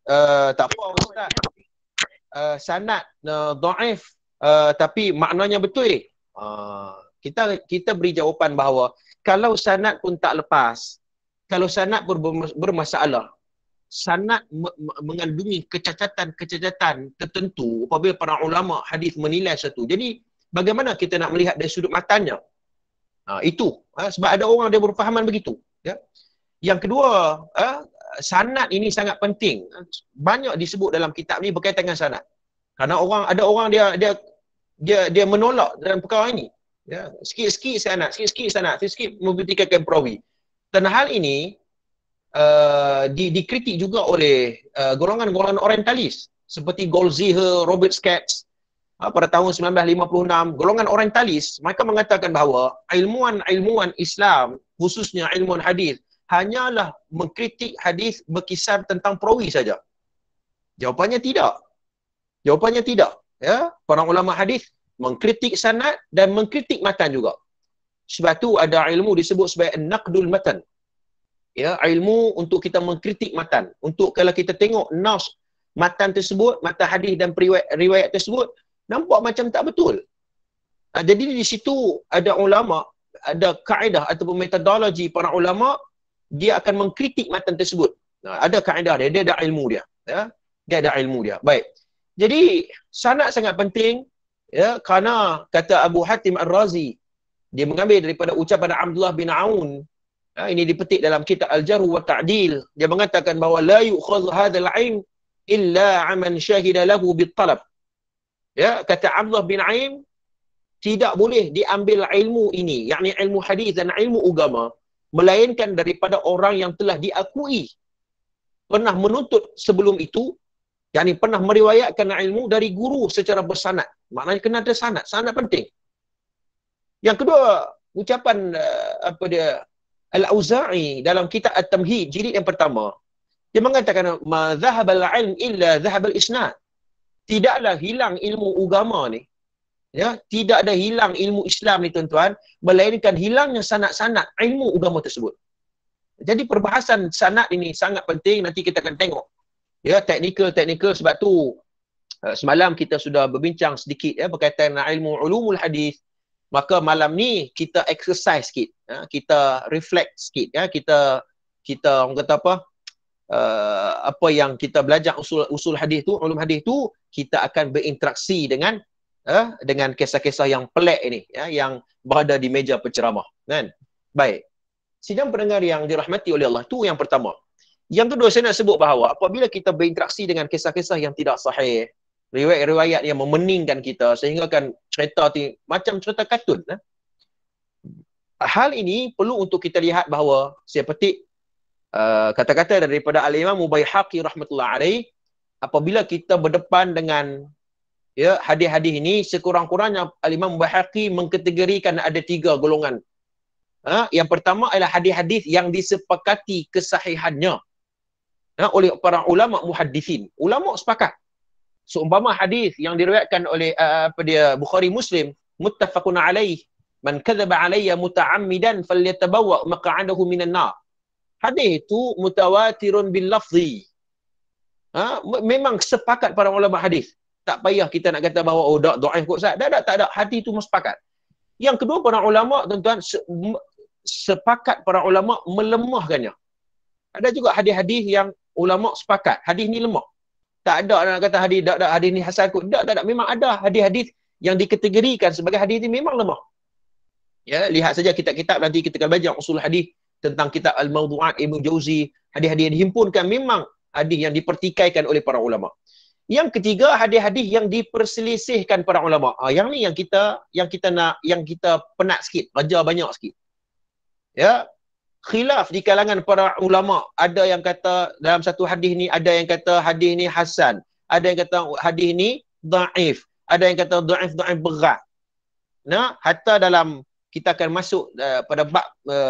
tak apa Ustaz, sanad dhaif tapi maknanya betul. Kita beri jawapan bahawa kalau sanad pun tak lepas, kalau sanad pun bermasalah, sanad mengandungi kecacatan tertentu apabila para ulama hadis menilai satu. Jadi bagaimana kita nak melihat dari sudut matanya? Itu sebab ada orang dia berfahaman begitu, ya. Yang kedua, sanad ini sangat penting. Banyak disebut dalam kitab ni berkaitan dengan sanad. Kerana ada orang dia menolak dalam perkara ini. Ya, sikit-sikit sanad, sikit-sikit membuktikan perawi. Dan hal ini dikritik juga oleh golongan-golongan orientalis seperti Goldziher, Robert Skatz pada tahun 1956. Golongan orientalis mereka mengatakan bahawa ilmuwan Islam, khususnya ilmuwan hadis, hanyalah mengkritik hadis berkisar tentang perawi saja. Jawapannya tidak. Ya, para ulama hadis mengkritik sanad dan mengkritik matan juga. Sebab tu ada ilmu disebut sebagai naqdul matan. Ya, ilmu untuk kita mengkritik matan. Untuk kalau kita tengok nas matan tersebut, matan hadis dan riwayat tersebut nampak macam tak betul. Jadi di situ ada ulama, ada kaedah ataupun metodologi para ulama, dia akan mengkritik matan tersebut. Ada kaedah dia ada ilmu dia, ya. Dia ada ilmu dia. Baik. Jadi sanad sangat penting, ya, kerana kata Abu Hatim Ar-Razi, dia mengambil daripada ucapan Abdullah bin Aun. Ini dipetik dalam kitab Al-Jarh wa Ta'dil. Dia mengatakan bahawa la yu'khadh hadzal 'ilm illa 'aman syahida lahu bit-talab. Ya, kata Abdullah bin Aim, tidak boleh diambil ilmu ini, yakni ilmu hadis dan ilmu agama, melainkan daripada orang yang telah diakui pernah menuntut sebelum itu, yakni pernah meriwayatkan ilmu dari guru secara bersanad. Maknanya kena ada sanad. Sanad penting. Yang kedua, ucapan Al-Auza'i dalam kitab At-Tamhid jilid yang pertama. Dia mengatakan ma dhahabal ilm illa dhahabal isnad. Tidaklah hilang ilmu agama ni. Ya, tidak ada hilang ilmu Islam ni tuan-tuan, melainkan hilangnya sanad-sanad ilmu agama tersebut. Jadi perbahasan sanad ini sangat penting, nanti kita akan tengok. Ya, teknikal sebab tu semalam kita sudah berbincang sedikit ya berkaitan dengan ilmu ulumul hadis. Maka malam ni kita exercise sikit, ya, kita reflect sikit, ya, kita orang kata apa yang kita belajar usul hadis tu, ulum hadis tu, kita akan berinteraksi dengan kisah-kisah yang pelik ini, ya, yang berada di meja penceramah, kan? Baik. Sidang pendengar yang dirahmati oleh Allah, tu yang pertama. Yang kedua, saya nak sebut bahawa apabila kita berinteraksi dengan kisah-kisah yang tidak sahih, riwayat-riwayat yang memeningkan kita, sehingga kan cerita macam cerita kartun. Hal ini perlu untuk kita lihat bahawa, saya petik kata-kata daripada Al-Imam Baihaqi rahmatullah alaih, apabila kita berdepan dengan ya hadis-hadis ini, sekurang-kurangnya Al-Imam Baihaqi mengkategorikan ada 3 golongan. Yang pertama adalah hadis-hadis yang disepakati kesahihannya oleh para ulama muhaddisin. Ulama sepakat. Seumpama hadis yang diriwayatkan oleh Bukhari Muslim, muttafaqun alaih, man kadzaba alayya muta'ammidan falyatabawwa maq'adahu minan nar. Hadis itu mutawatirun bil lafzi. Memang sepakat para ulama hadis. Tak payah kita nak kata bahawa oh dhaif kot Ustaz. Tak ada. Hadis itu sepakat. Yang kedua, para ulama tuan-tuan sepakat para ulama melemahkannya. Ada juga hadis-hadis yang ulama sepakat hadis ni lemah. Tak ada nak kata hadis ni hasan kot. Tak. Memang ada hadis-hadis yang dikategorikan sebagai hadis ni memang lemah. Ya, lihat saja kitab-kitab nanti kita akan belajar usul hadis tentang kitab Al-Mawdu'at Ibnu Jauzi. Hadis-hadis yang dihimpunkan memang hadis yang dipertikaikan oleh para ulama. Yang ketiga, hadis-hadis yang diperselisihkan para ulama. Yang ni yang kita penat sikit, baca banyak sikit. Ya, khilaf di kalangan para ulama. Ada yang kata dalam satu hadis ni, ada yang kata hadis ni hasan, ada yang kata hadis ni dhaif, ada yang kata dhaif berat. Nah, hatta dalam kita akan masuk pada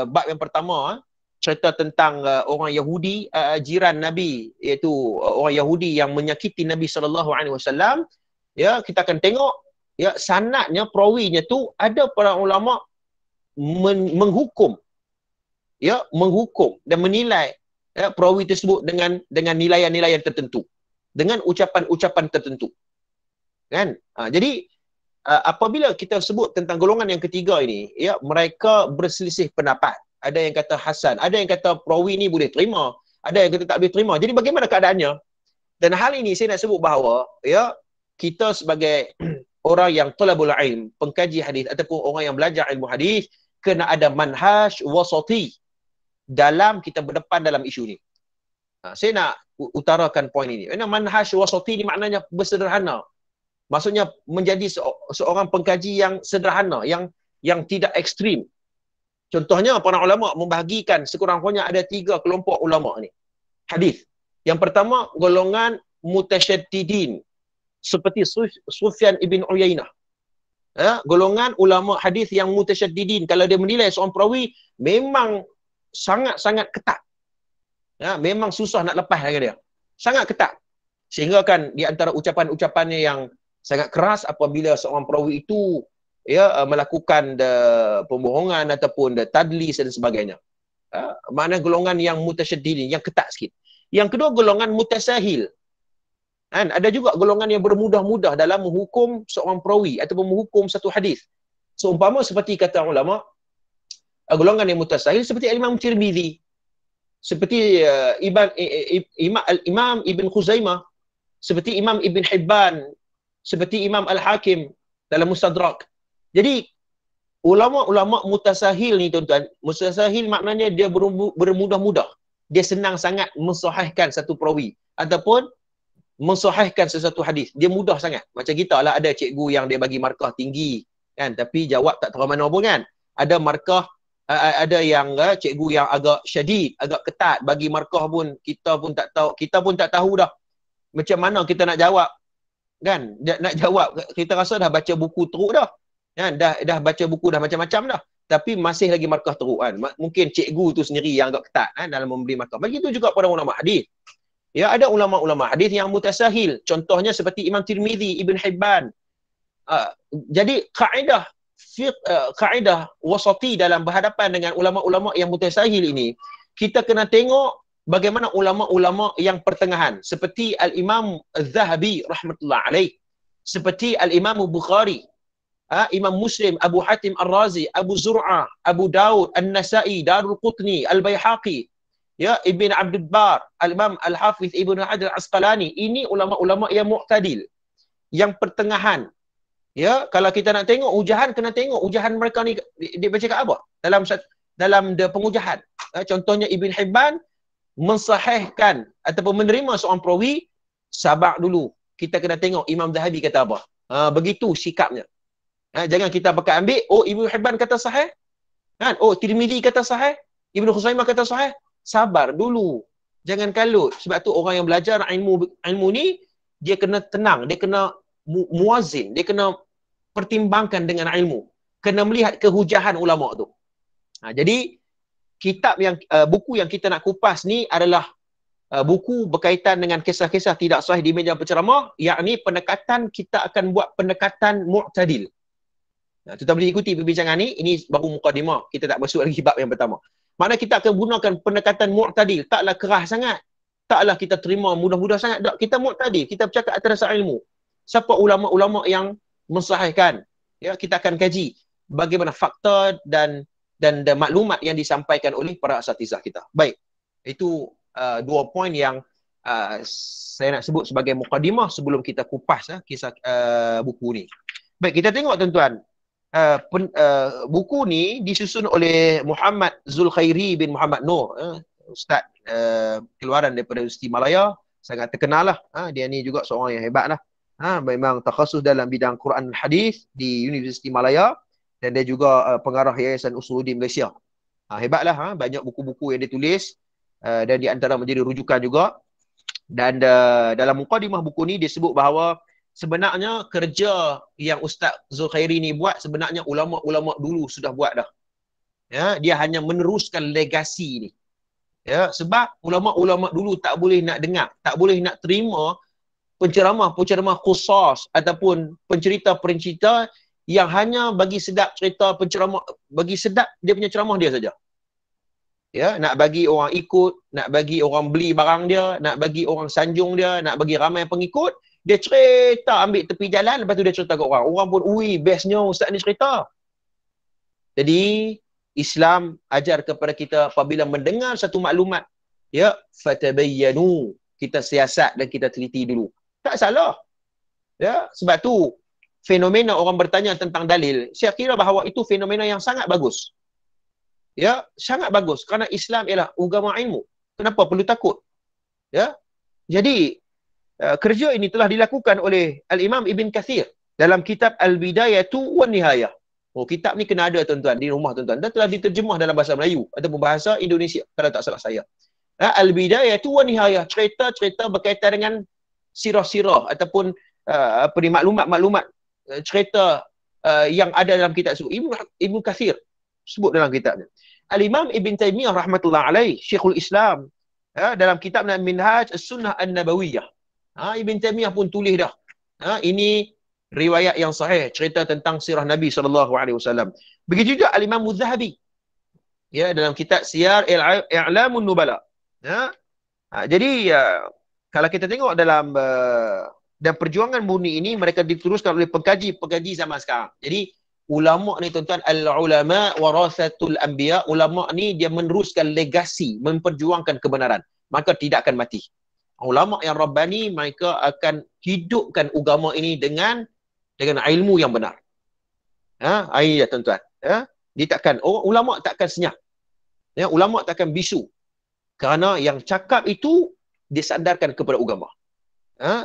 bab yang pertama, cerita tentang orang Yahudi, jiran Nabi, iaitu orang Yahudi yang menyakiti Nabi SAW. Ya, kita akan tengok ya sanadnya, perawinya tu ada para ulama menghukum dan menilai perawi tersebut dengan nilaian-nilaian tertentu, dengan ucapan-ucapan tertentu, kan? Jadi apabila kita sebut tentang golongan yang ketiga ini, ya, mereka berselisih pendapat. Ada yang kata hasan, ada yang kata perawi ni boleh terima, ada yang kata tak boleh terima. Jadi bagaimana keadaannya? Dan hal ini saya nak sebut bahawa, ya, kita sebagai orang yang talabul ilm, pengkaji hadis ataupun orang yang belajar ilmu hadis, kena ada manhaj wasati dalam kita berdepan dalam isu ni. Saya nak utarakan poin ini. Manhaj wasati ni maknanya bersederhana. Maksudnya menjadi seorang pengkaji yang sederhana, yang tidak ekstrim. Contohnya para ulama membahagikan sekurang-kurangnya ada 3 kelompok ulama ni. Hadis. Yang pertama, golongan mutasyaddidin seperti Sufyan ibn Uyainah. Golongan ulama hadis yang mutasyaddidin, kalau dia menilai seorang perawi memang sangat-sangat ketat. Memang susah nak lepas dengan dia. Sangat ketat. Sehingga kan di antara ucapan-ucapannya yang sangat keras apabila seorang perawi itu, ya, melakukan pembohongan ataupun tadlis dan sebagainya. Mana golongan yang mutasyaddidin, yang ketat sikit. Yang kedua, golongan mutasahil. Ada juga golongan yang bermudah-mudah dalam menghukum seorang perawi ataupun menghukum satu hadis. Seumpama seperti kata ulama, golongan yang mutasahil seperti Imam Tirmizi, seperti Imam Ibn Khuzaimah, seperti Imam Ibn Hibban, seperti Imam Al-Hakim dalam Mustadrak. Jadi ulama-ulama mutasahil ni, tuan-tuan, mutasahil maknanya dia bermudah-mudah. Dia senang sangat mensahihkan satu perawi ataupun mensahihkan sesuatu hadis. Dia mudah sangat. Macam kita lah, ada cikgu yang dia bagi markah tinggi, kan, tapi jawab tak tahu mana pun, kan. Ada markah, ada yang cikgu yang agak syadid, agak ketat, bagi markah pun kita pun tak tahu dah macam mana kita nak jawab, kan. Nak jawab, kita rasa dah baca buku teruk dah, kan, dah baca buku dah macam-macam dah, tapi masih lagi markah teruk, kan. Mungkin cikgu tu sendiri yang agak ketat, kan, dalam memberi markah. Begitu juga pada ulama hadis. Ya, ada ulama-ulama hadis yang mutasahil. Contohnya seperti Imam Tirmizi, Ibn Hibban. Jadi kaedah wasati dalam berhadapan dengan ulama-ulama yang mutasahil ini, kita kena tengok bagaimana ulama-ulama yang pertengahan, seperti Al-Imam Az-Zahabi rahmatullah alaih, seperti Al-Imam Bukhari, Imam Muslim, Abu Hatim Ar-Razi, Abu Zur'ah, Abu Daud, An-Nasai, Darul Qutni, Al-Baihaqi, ya, Ibn Abdul Bar, Al-Imam Al-Hafiz Ibn Hajar Al-Asqalani. Ini ulama-ulama yang mu'tadil, yang pertengahan. Ya, kalau kita nak tengok ujahan, kena tengok ujahan mereka ni dia bercakap apa dalam pengujahan. Contohnya Ibn Hibban mensahihkan ataupun menerima seorang perawi, sabar dulu, kita kena tengok Imam Zahabi kata apa. Begitu sikapnya. Jangan kita pakai ambil, oh Ibn Hibban kata sahih, kan, oh Tirmizi kata sahih, Ibn Khuzaimah kata sahih. Sabar dulu, jangan kalut. Sebab tu orang yang belajar ilmu ni, dia kena tenang, dia kena muazin, dia kena pertimbangkan dengan ilmu, kena melihat kehujahan ulama tu. Jadi kitab yang buku yang kita nak kupas ni adalah buku berkaitan dengan kisah-kisah tidak sahih di meja penceramah, yakni pendekatan, kita akan buat pendekatan mu'tadil. Kita boleh ikuti perbincangan ni, ini baru mukadimah, kita tak masuk lagi bab yang pertama. Mana kita akan gunakan pendekatan mu'tadil, taklah keras sangat, taklah kita terima mudah-mudah sangat, tak, kita mu'tadil, kita bercakap atas dasar ilmu. Siapa ulama-ulama yang mensahihkan, ya, kita akan kaji bagaimana fakta dan maklumat yang disampaikan oleh para asatizah kita. Baik, itu 2 poin yang saya nak sebut sebagai mukadimah sebelum kita kupas kisah buku ni. Baik, kita tengok tuan-tuan. Buku ni disusun oleh Muhammad Zulkhairi bin Muhammad Noor, ustaz keluaran daripada Universiti Malaya, sangat terkenal lah. Dia ni juga seorang yang hebat lah. Memang takhasus dalam bidang Quran dan Hadis di Universiti Malaya, dan dia juga pengarah Yayasan Usuluddin Malaysia. Hebatlah, banyak buku-buku yang dia tulis, dan di antara menjadi rujukan juga. Dan dalam mukadimah buku ni disebut bahawa sebenarnya kerja yang Ustaz Zulkhairi ni buat, sebenarnya ulama-ulama dulu sudah buat dah. Ya, dia hanya meneruskan legasi ni. Ya, sebab ulama-ulama dulu tak boleh nak dengar, tak boleh nak terima penceramah-penceramah khusus ataupun pencerita-pencerita yang hanya bagi sedap cerita penceramah, bagi sedap dia punya ceramah dia saja. Ya, nak bagi orang ikut, nak bagi orang beli barang dia, nak bagi orang sanjung dia, nak bagi ramai pengikut, dia cerita ambil tepi jalan, lepas tu dia cerita kat orang. Orang pun, ui, bestnya ustaz ni cerita. Jadi, Islam ajar kepada kita apabila mendengar satu maklumat, ya, fatabayyanu, kita siasat dan kita teliti dulu. Tak salah. Ya, sebab tu fenomena orang bertanya tentang dalil, saya kira bahawa itu fenomena yang sangat bagus. Ya, sangat bagus kerana Islam ialah agama ilmu. Kenapa perlu takut? Ya. Jadi kerja ini telah dilakukan oleh Al-Imam Ibn Kathir dalam kitab Al-Bidayatu wan Nihayah. Oh, kitab ni kena ada tuan-tuan di rumah tuan-tuan. Dan telah diterjemah dalam bahasa Melayu ataupun bahasa Indonesia kalau tak salah saya. Al-Bidayatu wan Nihayah, cerita-cerita berkaitan dengan sirah-sirah ataupun maklumat-maklumat cerita yang ada dalam kitab itu. Ibn Kathir sebut dalam kitabnya. Al-Imam Ibn Taymiyah rahmatullah alaih, Syekhul Islam, dalam kitab Minhaj As-Sunnah An-Nabawiyah. Ibn Taymiyah pun tulis dah. Ini riwayat yang sahih, cerita tentang sirah Nabi SAW. Begitu juga Al-Imam Az-Zahabi. Ya, dalam kitab Siyar I'lamun Nubala. Jadi, kalau kita tengok dalam dan perjuangan murni ini, mereka diteruskan oleh pengkaji zaman sekarang. Jadi, ulama ni tuan-tuan, al-ulama warasatul anbiya, ulama ni dia meneruskan legasi, memperjuangkan kebenaran, maka tidak akan mati. Ulama yang rabbani, mereka akan hidupkan agama ini dengan ilmu yang benar. Ini ya tuan-tuan. Dia takkan, ulama takkan senyap. Ya, ulama takkan bisu. Kerana yang cakap itu disandarkan kepada agama.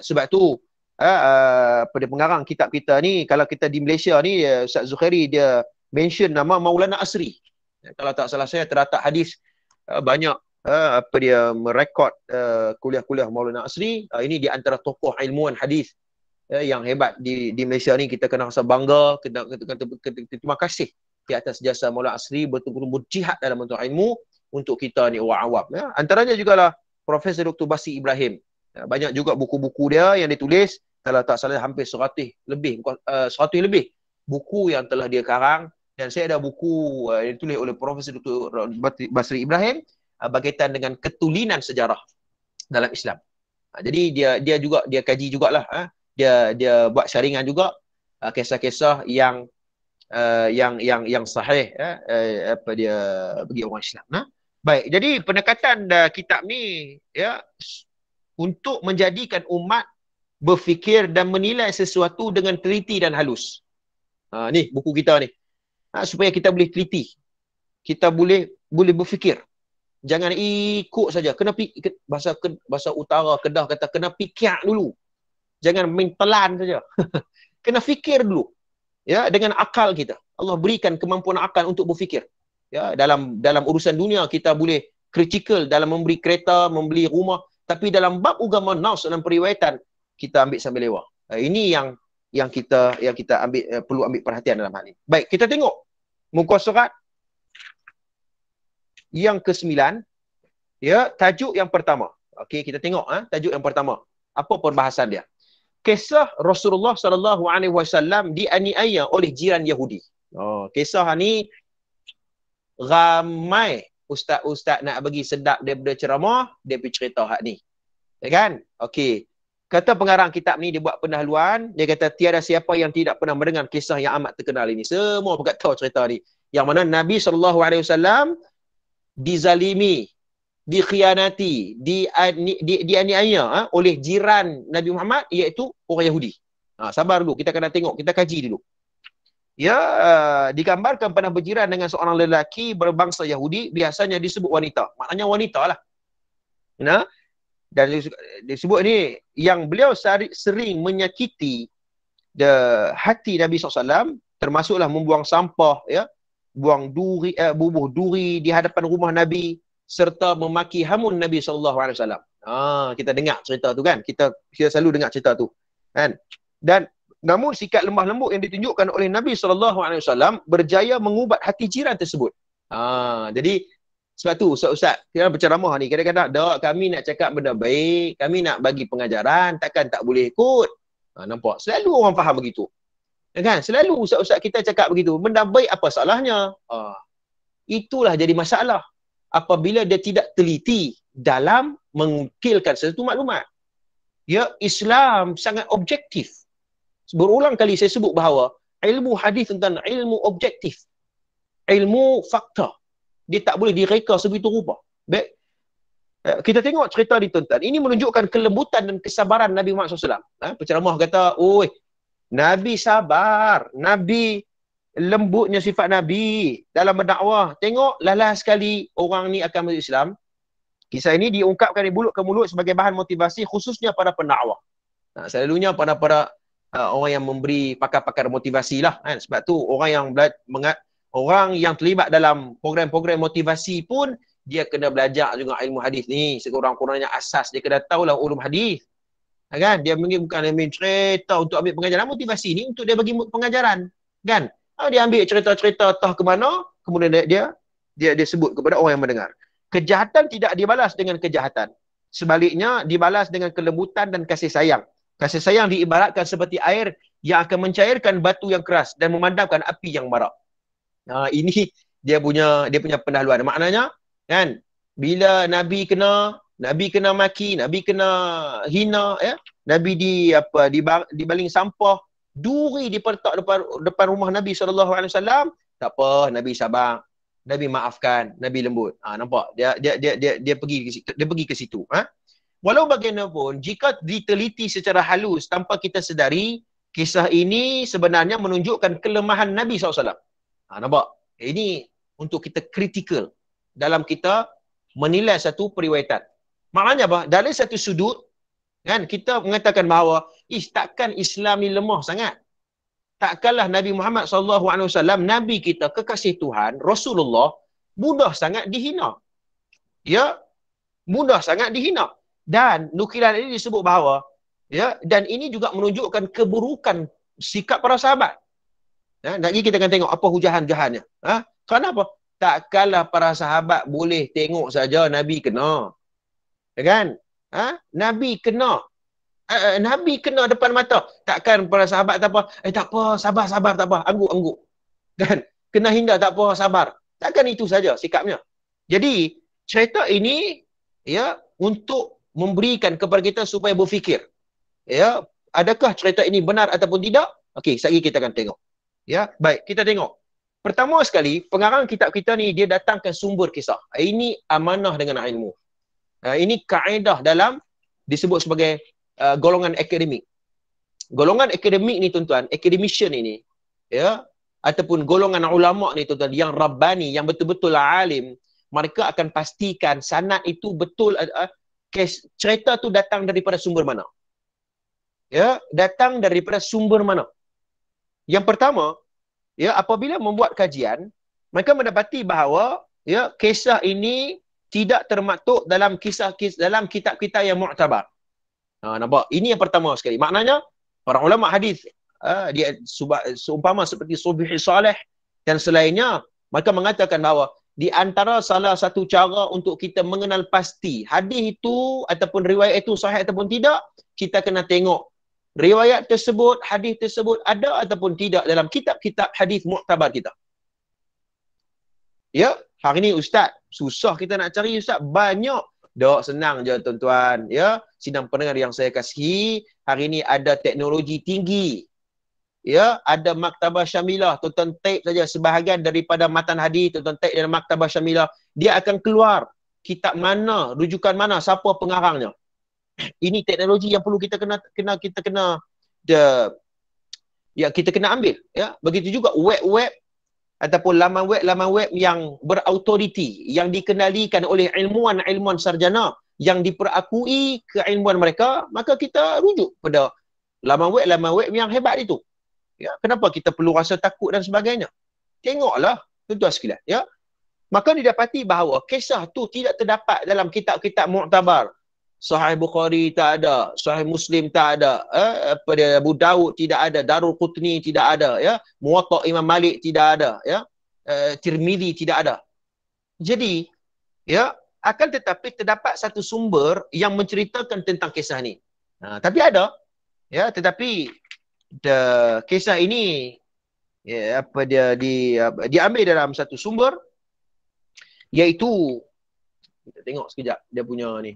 Sebab tu pada pengarang kitab kita ni, kalau kita di Malaysia ni, Ustaz Zukhairi dia mention nama Maulana Asri. Kalau tak salah saya terdapat hadis banyak dia merekod kuliah-kuliah Maulana Asri. Ini di antara tokoh ilmuwan hadis yang hebat di Malaysia ni. Kita kena rasa bangga, kita terima kasih di atas jasa Maulana Asri betul-betul berjihad dalam bentuk ilmu untuk kita ni orang awam. Antaranya jugalah Profesor Dr. Basri Ibrahim. Banyak juga buku-buku dia yang ditulis, kalau tak salah hampir 100 lebih buku yang telah dia karang. Dan saya ada buku yang ditulis oleh Profesor Dr. Basri Ibrahim berkaitan dengan ketulinan sejarah dalam Islam. Jadi dia juga dia kaji jugalah, dia buat syaringan juga kisah-kisah yang sahih, dia bagi orang Islam. Baik, jadi pendekatan kitab ni ya untuk menjadikan umat berfikir dan menilai sesuatu dengan teliti dan halus. Ni buku kita ni. Supaya kita boleh teliti. Kita boleh berfikir. Jangan ikut saja. Kena bahasa utara Kedah kata kena fikir dulu. Jangan main telan saja. Kena fikir dulu. Ya, dengan akal kita. Allah berikan kemampuan akal untuk berfikir. Ya, dalam urusan dunia kita boleh kritikal dalam membeli kereta, membeli rumah, tapi dalam bab agama nas dan periwayatan kita ambil sambil lewat. Ini yang kita ambil perlu ambil perhatian dalam hal ini. Baik, kita tengok muka surat yang ke-9, ya, tajuk yang pertama. Okey, kita tengok tajuk yang pertama. Apa perbahasan dia? Kisah Rasulullah sallallahu alaihi wasallam dianiaya oleh jiran Yahudi. Kisah ni ramai ustaz-ustaz nak bagi sedap daripada ceramah, dia pergi cerita hak ni. Ya kan? Okey. Kata pengarang kitab ni, dia buat pendahuluan, dia kata tiada siapa yang tidak pernah mendengar kisah yang amat terkenal ini. Semua pun tahu cerita ni. Yang mana Nabi SAW dizalimi, dikhianati, dianiaya oleh jiran Nabi Muhammad, iaitu orang Yahudi. Sabar dulu, kita kena tengok, kita kaji dulu. Ya, digambarkan pernah berjiran dengan seorang lelaki berbangsa Yahudi, biasanya disebut wanita. Maknanya wanita lah. Dan disebut ni yang beliau sering menyakiti hati Nabi SAW, termasuklah membuang sampah, ya, buang duri, bubuh duri di hadapan rumah Nabi, serta memaki hamun Nabi SAW. Kita dengar cerita tu kan, kita selalu dengar cerita tu kan. Dan namun sikap lemah lembut yang ditunjukkan oleh Nabi SAW berjaya mengubat hati jiran tersebut. Jadi sebab tu ustaz-ustaz kita berceramah ni, kadang-kadang kami nak cakap benda baik, kami nak bagi pengajaran, takkan tak boleh ikut. Nampak? Selalu orang faham begitu. Ya kan? Selalu ustaz-ustaz kita cakap begitu. Benda baik apa salahnya? Itulah jadi masalah. apabila dia tidak teliti dalam mengukilkan sesuatu maklumat. Ya, Islam sangat objektif. Berulang kali saya sebut bahawa ilmu hadis tentang ilmu objektif, ilmu fakta. Dia tak boleh direka sebegitu rupa. Baik, kita tengok cerita ni tuan-tuan. Ini menunjukkan kelembutan dan kesabaran Nabi Muhammad SAW. Penceramah kata, oi, Nabi sabar. Nabi lembutnya sifat Nabi dalam berdakwah. Tengok, lalah sekali orang ni akan masuk Islam. Kisah ini diungkapkan dari mulut ke mulut sebagai bahan motivasi khususnya pada pendakwah. Selalunya pada orang yang memberi pakar-pakar motivasi lah. Kan? Sebab tu orang yang terlibat dalam program-program motivasi pun dia kena belajar juga ilmu hadis ni. Sekurang-kurangnya asas dia kena tahulah ulum hadis. Kan? Dia bukan ambil cerita untuk ambil pengajaran. Motivasi ni untuk dia bagi pengajaran. Kan? Dia ambil cerita-cerita tah ke mana, kemudian dia sebut kepada orang yang mendengar. Kejahatan tidak dibalas dengan kejahatan. Sebaliknya, dibalas dengan kelembutan dan kasih sayang. Kasih sayang diibaratkan seperti air yang akan mencairkan batu yang keras dan memadamkan api yang marak. Ini dia punya pendahuluan. Maknanya, kan, bila Nabi kena maki, Nabi kena hina, ya, Nabi dibaling sampah, duri dipertak depan rumah Nabi SAW, tak apa, Nabi sabar. Nabi maafkan, Nabi lembut. Nampak? Dia pergi ke situ. Walau bagaimanapun, jika diteliti secara halus tanpa kita sedari, kisah ini sebenarnya menunjukkan kelemahan Nabi SAW. Nampak? Ini untuk kita kritikal dalam kita menilai satu periwayatan. Maknanya apa? Dari satu sudut, kan, kita mengatakan bahawa takkan Islam ni lemah sangat. Takkanlah Nabi Muhammad SAW, Nabi kita, kekasih Tuhan, Rasulullah, mudah sangat dihina. Ya, mudah sangat dihina. Dan nukilan ini disebut bahawa, ya, dan ini juga menunjukkan keburukan sikap para sahabat. Lagi kita akan tengok apa hujahan-hujahannya. Kenapa? Takkanlah para sahabat boleh tengok saja Nabi kena. Kan? Nabi kena. Nabi kena depan mata. Takkan para sahabat tak apa. Tak apa, sabar, tak apa. Angguk. Kan? Kena hina, tak apa, sabar. Takkan itu saja sikapnya. Jadi, cerita ini, ya, untuk memberikan kepada kita supaya berfikir. Ya, adakah cerita ini benar ataupun tidak? Okey, sekali kita akan tengok. Ya, baik, kita tengok. Pertama sekali, pengarang kitab kita ni, dia datangkan sumber kisah. Ini amanah dengan ilmu. Ini kaedah dalam disebut sebagai golongan akademik. Golongan akademik ni tuan-tuan, academician ini, ya, ataupun golongan ulama ni tuan-tuan, yang rabbani, yang betul-betul alim, mereka akan pastikan sanad itu betul, cerita tu datang daripada sumber mana. Ya, datang daripada sumber mana. Yang pertama, ya, apabila membuat kajian, mereka mendapati bahawa, ya, kisah ini tidak termaktub dalam dalam kitab-kitab yang mu'tabar. Nampak? Ini yang pertama sekali. Maknanya, para ulama hadis, dia seumpama seperti Subhi Saleh dan selainnya, mereka mengatakan bahawa di antara salah satu cara untuk kita mengenal pasti hadis itu ataupun riwayat itu sahih ataupun tidak, kita kena tengok riwayat tersebut, hadis tersebut ada ataupun tidak dalam kitab-kitab hadis mu'tabar kita. Ya, hari ni ustaz, susah kita nak cari ustaz, banyak. Dok, senang je tuan-tuan, ya. Sidang pendengar yang saya kasihi, hari ni ada teknologi tinggi. Ya, ada Maktabah Syamilah, tuan-tuan type saja sebahagian daripada matan hadis, tuan-tuan type dalam Maktabah Syamilah, dia akan keluar kitab mana, rujukan mana, siapa pengarangnya. Ini teknologi yang perlu kita kena ambil, ya. Begitu juga web ataupun laman web yang berautoriti, yang dikenalikan oleh ilmuwan sarjana, yang diperakui keilmuan mereka, maka kita rujuk pada laman web yang hebat itu. Ya, kenapa kita perlu rasa takut dan sebagainya? Tengoklah, tuan-tuan sekalian, ya. Maka didapati bahawa kisah tu tidak terdapat dalam kitab-kitab mu'tabar. Sahih Bukhari tak ada, Sahih Muslim tak ada, pada Abu Daud tidak ada, Darul Qutni tidak ada, ya, Muwatta Imam Malik tidak ada, ya, Tirmizi tidak ada. Jadi, ya, akan tetapi terdapat satu sumber yang menceritakan tentang kisah ni. Tapi ada, ya, tetapi kisah ini, ya, diambil dalam satu sumber, iaitu Kita tengok sekejap dia punya ni.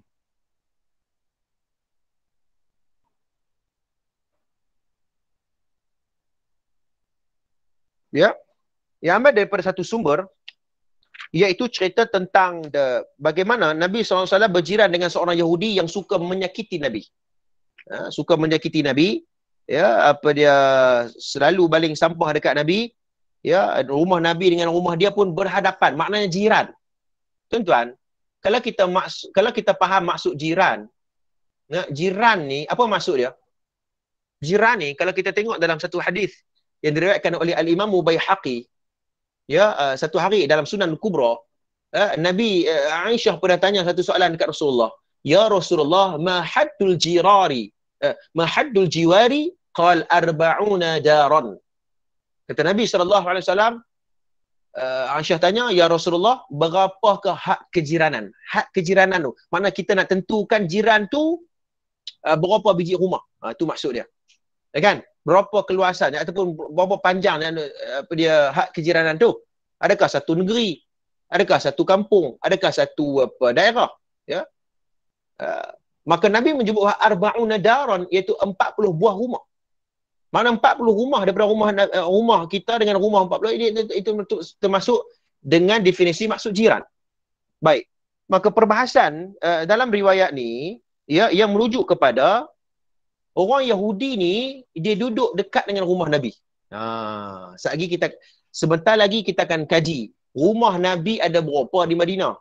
Ya. Yang ambil daripada satu sumber, iaitu cerita tentang bagaimana Nabi SAW berjiran dengan seorang Yahudi yang suka menyakiti Nabi. Suka menyakiti Nabi. Ya, apa dia selalu baling sampah dekat Nabi. Ya, rumah Nabi dengan rumah dia pun berhadapan. Maknanya jiran. Tuan-tuan, kalau kita faham maksud jiran, jiran ni, apa maksud dia? Jiran ni, kalau kita tengok dalam satu hadis yang diriwayatkan oleh Al-Imam Baihaqi, ya, satu hari dalam Sunan Kubra, Nabi Aisyah pernah tanya satu soalan dekat Rasulullah. Ya Rasulullah, ma haddul jiwari? Qal arba'una daran. Kata Nabi SAW, Aisyah tanya, ya Rasulullah, berapakah hak kejiranan? Hak kejiranan tu, mana kita nak tentukan jiran tu berapa biji rumah. Itu maksud dia. Kan? Berapa keluasannya ataupun berapa panjang hak kejiranan tu? Adakah satu negeri? Adakah satu kampung? Adakah satu daerah? Ya. Maka Nabi menyebut arba'una daran, iaitu 40 buah rumah. Mana 40 rumah daripada rumah kita dengan rumah 40 itu termasuk dengan definisi maksud jiran. Baik. Maka perbahasan dalam riwayat ni, ya, yang merujuk kepada orang Yahudi ni, dia duduk dekat dengan rumah Nabi. Sebentar lagi kita akan kaji rumah Nabi ada berapa di Madinah.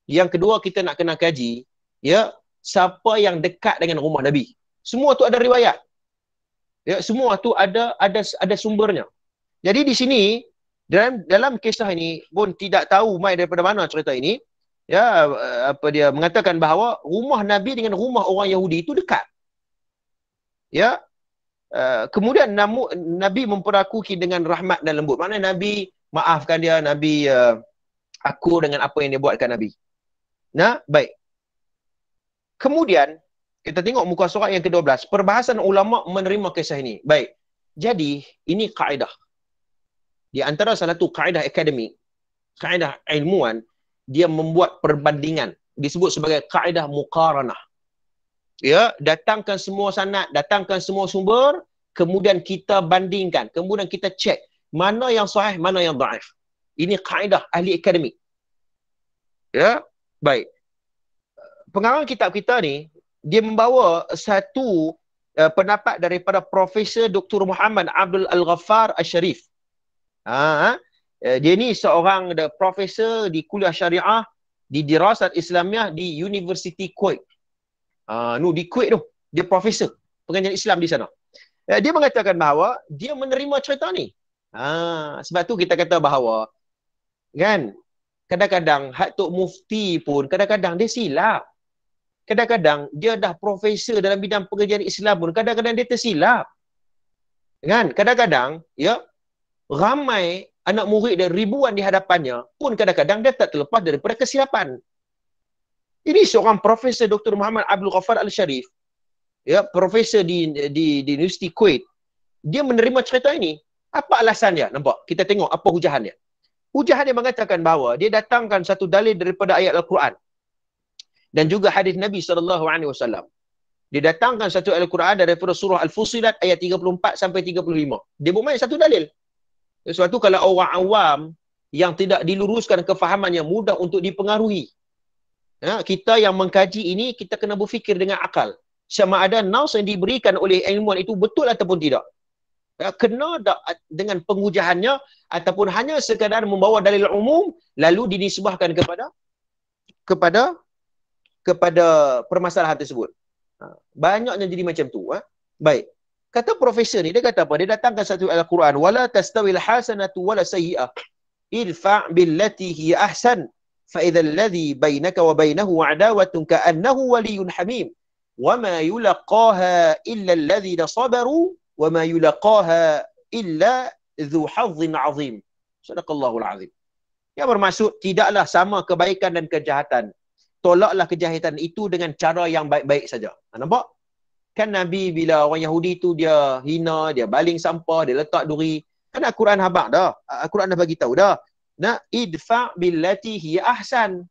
Yang kedua, kita nak kena kaji, ya, siapa yang dekat dengan rumah Nabi. Semua tu ada riwayat. Ya, semua tu ada sumbernya. Jadi di sini dalam kisah ini pun tidak tahu mai daripada mana cerita ini. Ya, dia mengatakan bahawa rumah Nabi dengan rumah orang Yahudi itu dekat. Ya, kemudian Nabi memperlakukan dengan rahmat dan lembut. Mana Nabi maafkan dia, Nabi akur dengan apa yang dia buat kat Nabi. Nah, baik. Kemudian kita tengok muka surat yang ke-12. Perbahasan ulama menerima kisah ini. Baik. Jadi, ini kaedah. Di antara salah satu kaedah akademik, kaedah ilmuwan, dia membuat perbandingan. Disebut sebagai kaedah muqaranah. Ya, datangkan semua sanad, datangkan semua sumber, kemudian kita bandingkan, kemudian kita cek mana yang sahih, mana yang dhaif. Ini kaedah ahli akademik. Ya, baik. Pengarang kitab kita ni, dia membawa satu pendapat daripada Profesor Dr. Muhammad Abdul Al-Ghaffar Al-Sharif. Dia ni seorang profesor di kuliah syariah di Dirasat Islamiyah di University Kuwait. Di Kuwait tu, dia profesor pengajian Islam di sana. Dia mengatakan bahawa dia menerima cerita ni. Sebab tu kita kata bahawa, kan, kadang-kadang Hak Tok Mufti pun kadang-kadang dia silap. Kadang-kadang dia dah profesor dalam bidang pengajian Islam pun kadang-kadang dia tersilap. Kan? Kadang-kadang, ya, ramai anak murid dan ribuan di hadapannya pun kadang-kadang dia tak terlepas daripada kesilapan. Ini seorang Profesor Dr. Muhammad Abdul Ghaffar Al-Sharif, ya, profesor di Universiti Kuwait. Dia menerima cerita ini. Apa alasan dia? Nampak? Kita tengok apa hujahan dia. Hujahan dia mengatakan bahawa dia datangkan satu dalil daripada ayat Al-Quran dan juga hadis Nabi SAW. Dia datangkan satu Al-Quran daripada surah Al-Fusilat ayat 34 sampai 35. Dia bermain satu dalil. Sesuatu kalau orang awam yang tidak diluruskan kefahamannya mudah untuk dipengaruhi. Kita yang mengkaji ini, kita kena berfikir dengan akal. Sama ada naus yang diberikan oleh ilmuwan itu betul ataupun tidak. Kena dengan pengujahannya ataupun hanya sekadar membawa dalil umum lalu dinisbahkan kepada permasalahan tersebut. Banyaknya jadi macam tu. Baik. Kata profesor ni, dia kata apa? Dia datangkan satu Al-Quran. Wala tastawil hasanatu wala sayyi'ah. Idfa' billati hiya ahsan. Fa'idha alladhi bainaka wa bainahu adawatun ka'annahu waliyun hamim. Wama yulaqaha illa alladhina sabaru. Wama yulaqaha illa dhu hazzin azim. Sadaqallahul azim. Yang bermaksud, tidaklah sama kebaikan dan kejahatan. Tolaklah kejahatan itu dengan cara yang baik-baik saja. Nampak? Kan Nabi bila orang Yahudi tu dia hina, dia baling sampah, dia letak duri. Kan Al-Quran habaq dah. Al-Quran dah bagi tahu dah. Idfa' billati hiya ahsan.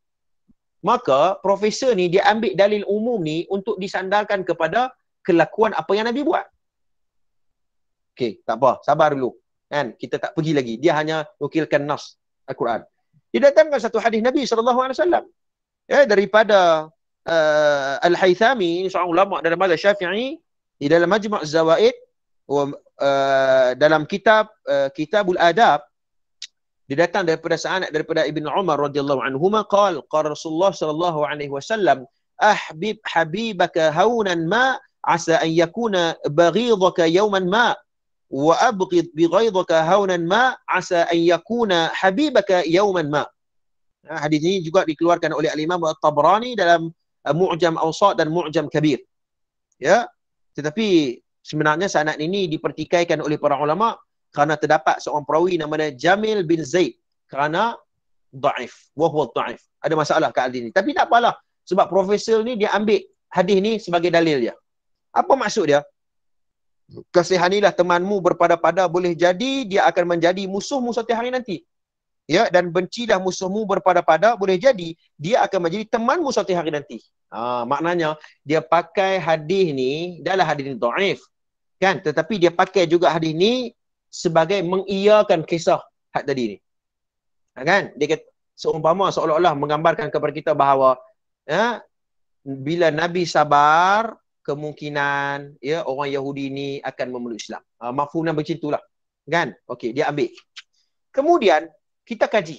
Maka profesor ni dia ambil dalil umum ni untuk disandarkan kepada kelakuan apa yang Nabi buat. Okey, tak apa, sabar dulu. Kan? Kita tak pergi lagi. Dia hanya nukilkan nas Al-Quran. Dia datangkan satu hadis Nabi SAW. Ya, daripada Al-Haythami, seorang ulama dalam mazhab Syafi'i, di dalam Majmu' Az-Zawaid, dalam Kitabul Adab, dia datang daripada sanad daripada Ibn Umar radhiyallahu anhuma qala Rasulullah sallallahu alaihi wasallam ahbib habibaka haunan ma asa an yakuna baghidaka yawman ma wa abghid bighaidaka haunan ma asa an yakuna habibaka yawman ma. Hadis ini juga dikeluarkan oleh Al-Imam At-Tabrani dalam Mu'jam Awsat dan Mu'jam Kabir. Ya. Tetapi sebenarnya sanad ini dipertikaikan oleh para ulama kerana terdapat seorang perawi namanya Jamil bin Zaid kerana dhaif, wa huwa dhaif. Ada masalah kat hadis ni. Tapi tak apalah, sebab profesor ni dia ambil hadis ni sebagai dalil dia. Apa maksud dia? Kasihanilah temanmu berpada-pada, boleh jadi dia akan menjadi musuhmu suatu hari nanti. Ya, dan bencilah musuhmu berpada-pada, boleh jadi dia akan menjadi temanmu suatu hari nanti. Maknanya dia pakai hadis ni, adalah hadis ni dhaif. Kan? Tetapi dia pakai juga hadis ni sebagai mengiyakan kisah had tadi ni. Kan? Dia kata, seumpama seolah-olah menggambarkan kepada kita bahawa bila Nabi sabar, kemungkinan orang Yahudi ni akan memeluk Islam. Mafhumnya macam itulah. Kan? Okey, dia ambil. Kemudian kita kaji.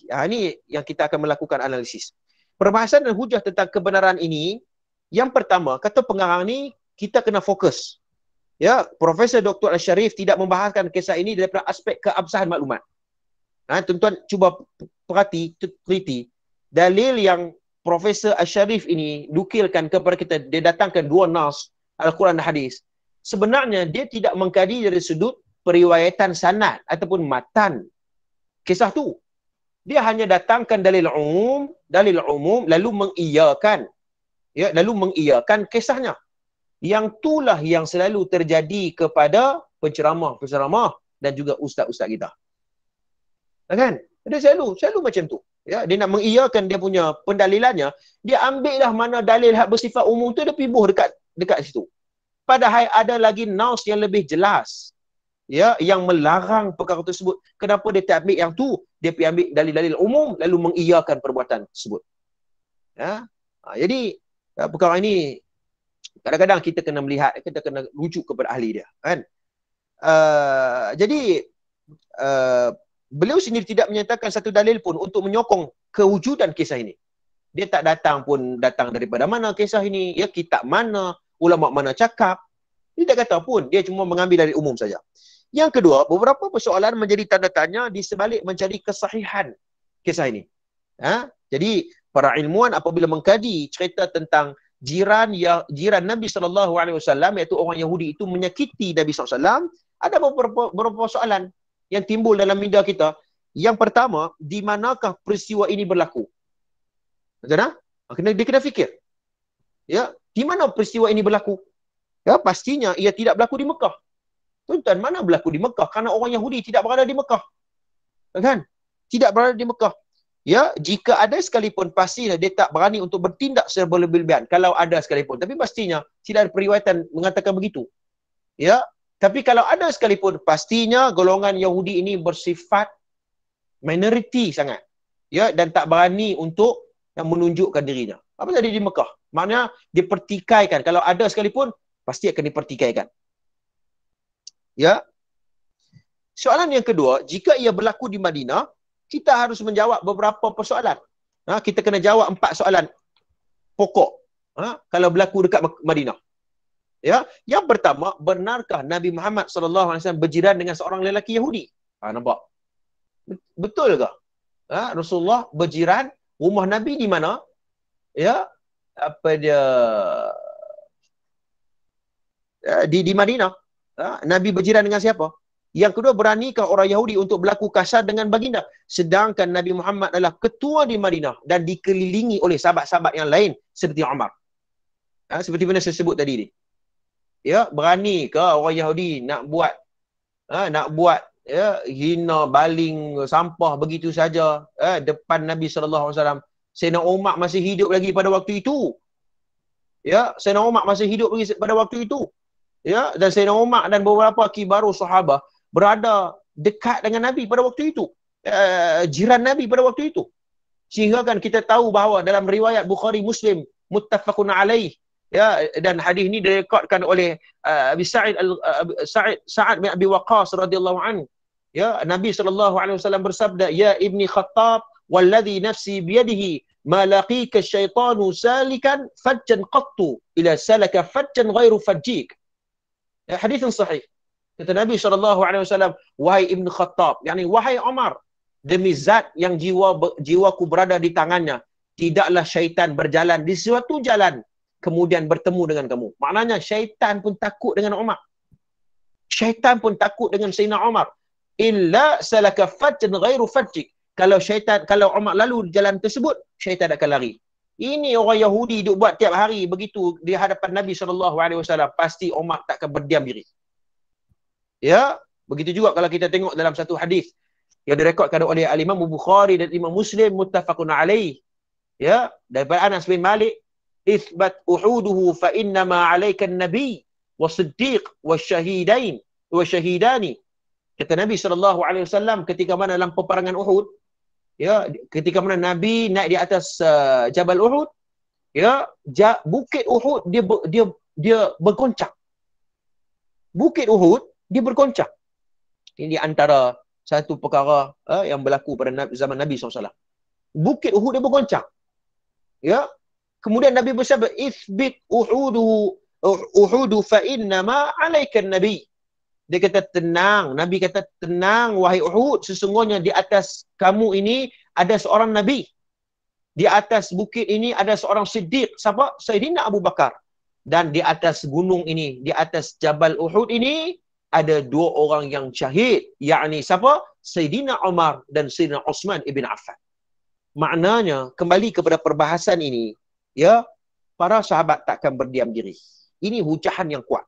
Ini yang kita akan melakukan analisis. Perbahasan dan hujah tentang kebenaran ini, yang pertama, kata pengarang ni kita kena fokus. Ya, Profesor Dr. Al-Sharif tidak membahaskan kisah ini daripada aspek keabsahan maklumat. Tuan-tuan cuba teliti dalil yang Profesor Al-Sharif ini nukilkan kepada kita, dia datangkan dua nas Al-Quran dan hadis. Sebenarnya dia tidak mengkaji dari sudut periwayatan sanad ataupun matan kisah tu. Dia hanya datangkan dalil umum lalu mengiyakan kisahnya. Yang itulah yang selalu terjadi kepada penceramah dan juga ustaz-ustaz kita. Kan? Dia selalu macam tu. Ya, dia nak mengiyakan dia punya pendalilannya, dia ambillah mana dalil hak bersifat umum tu, dia pibuh dekat situ. Padahal ada lagi nas yang lebih jelas, ya, yang melarang perkara tersebut. Kenapa dia tak ambil yang tu? Dia pergi ambil dalil-dalil umum lalu mengiyakan perbuatan tersebut. Ya. Jadi perkara ini kadang-kadang kita kena melihat, kita kena rujuk kepada ahli dia, kan? Jadi beliau sendiri tidak menyatakan satu dalil pun untuk menyokong kewujudan kisah ini. Dia tak datang daripada mana kisah ini, ya, kitab mana, ulama mana cakap. Dia tak kata pun, dia cuma mengambil dari umum saja. Yang kedua, beberapa persoalan menjadi tanda tanya di sebalik mencari kesahihan kisah ini. Jadi para ilmuwan apabila mengkaji cerita tentang jiran Nabi SAW, iaitu orang Yahudi itu menyakiti Nabi SAW, ada beberapa soalan yang timbul dalam minda kita. Yang pertama, di manakah peristiwa ini berlaku? Dia kena fikir. Ya, di mana peristiwa ini berlaku? Ya, pastinya ia tidak berlaku di Mekah. Tuan-tuan, mana berlaku di Mekah? Kerana orang Yahudi tidak berada di Mekah. Kan? Tidak berada di Mekah. Ya, jika ada sekalipun, pastilah dia tak berani untuk bertindak secara berlebihan. Kalau ada sekalipun. Tapi pastinya tidak ada periwayatan mengatakan begitu. Ya, tapi kalau ada sekalipun, pastinya golongan Yahudi ini bersifat minoriti sangat. Ya, dan tak berani untuk menunjukkan dirinya. Apa tadi di Mekah? Maknanya dipertikaikan. Kalau ada sekalipun, pasti akan dipertikaikan. Ya. Soalan yang kedua, jika ia berlaku di Madinah, kita harus menjawab beberapa persoalan. Kita kena jawab 4 soalan pokok. Kalau berlaku dekat Madinah. Ya, yang pertama, benarkah Nabi Muhammad SAW berjiran dengan seorang lelaki Yahudi? Nampak? Betul ke? Rasulullah berjiran, rumah Nabi di mana? Ya, di Madinah. Nabi berjiran dengan siapa? Yang kedua, beranikah orang Yahudi untuk berlaku kasar dengan baginda? Sedangkan Nabi Muhammad adalah ketua di Madinah dan dikelilingi oleh sahabat-sahabat yang lain seperti Umar. Seperti mana saya sebut tadi ni. Ya, beranikah orang Yahudi nak buat ya, hina baling sampah begitu saja depan Nabi SAW Sayyidina Umar masih hidup lagi pada waktu itu. Ya, Sayyidina Umar masih hidup lagi pada waktu itu. Ya, dan Sayyidina Umar dan beberapa kibaru sahabah berada dekat dengan Nabi pada waktu itu. Jiran Nabi pada waktu itu. Sehingga kan kita tahu bahawa dalam riwayat Bukhari Muslim muttafaqun alaih, ya, dan hadis ini direkodkan oleh Abi Sa'ad bin Abi Waqqas radhiyallahu anhu. Ya, Nabi SAW bersabda, ya ibni Khattab walladhi nafsi biyadihi ma laqika syaitanu salikan fajjan qattu ila salaka fajjan ghairu fajjik. Ya, hadis yang sahih. Kata Nabi SAW, wahai ibni Khattab, yakni wahai Umar, demi zat yang jiwaku berada di tangannya, tidaklah syaitan berjalan di suatu jalan kemudian bertemu dengan kamu. Maknanya syaitan pun takut dengan Umar. Syaitan pun takut dengan Sayyidina Umar. Illa salaka fajjan ghairu fajjik. Kalau Umar lalu di jalan tersebut, syaitan akan lari. Ini orang Yahudi duk buat tiap hari begitu di hadapan Nabi SAW. Pasti Umar takkan berdiam diri. Ya, begitu juga kalau kita tengok dalam satu hadis yang direkodkan oleh Al-Imam Bukhari dan Imam Muslim muttafaqun alaih. Ya, daripada Anas bin Malik, ithbat uhuduhu fa inna ma 'alaika an-nabi was-siddiq wasy-syahidain wa-syahidani. Kata Nabi SAW ketika mana dalam peperangan Uhud, ya, ketika mana Nabi naik di atas Jabal Uhud, ya, bukit Uhud dia bergoncang. Bukit Uhud dia bergoncang. Ini antara satu perkara yang berlaku pada zaman Nabi SAW. Bukit Uhud dia bergoncang. Ya. Kemudian Nabi bersabda, "Itsbit uhudu fa inna ma 'alaika an-nabi." Dia kata tenang, Nabi kata tenang wahai Uhud, sesungguhnya di atas kamu ini ada seorang nabi. Di atas bukit ini ada seorang siddiq. Siapa? Sayyidina Abu Bakar. Dan di atas gunung ini, di atas Jabal Uhud ini ada dua orang yang syahid, yakni siapa? Sayyidina Umar dan Sayyidina Uthman ibn Affan. Maknanya kembali kepada perbahasan ini, ya, para sahabat takkan berdiam diri. Ini hujahan yang kuat.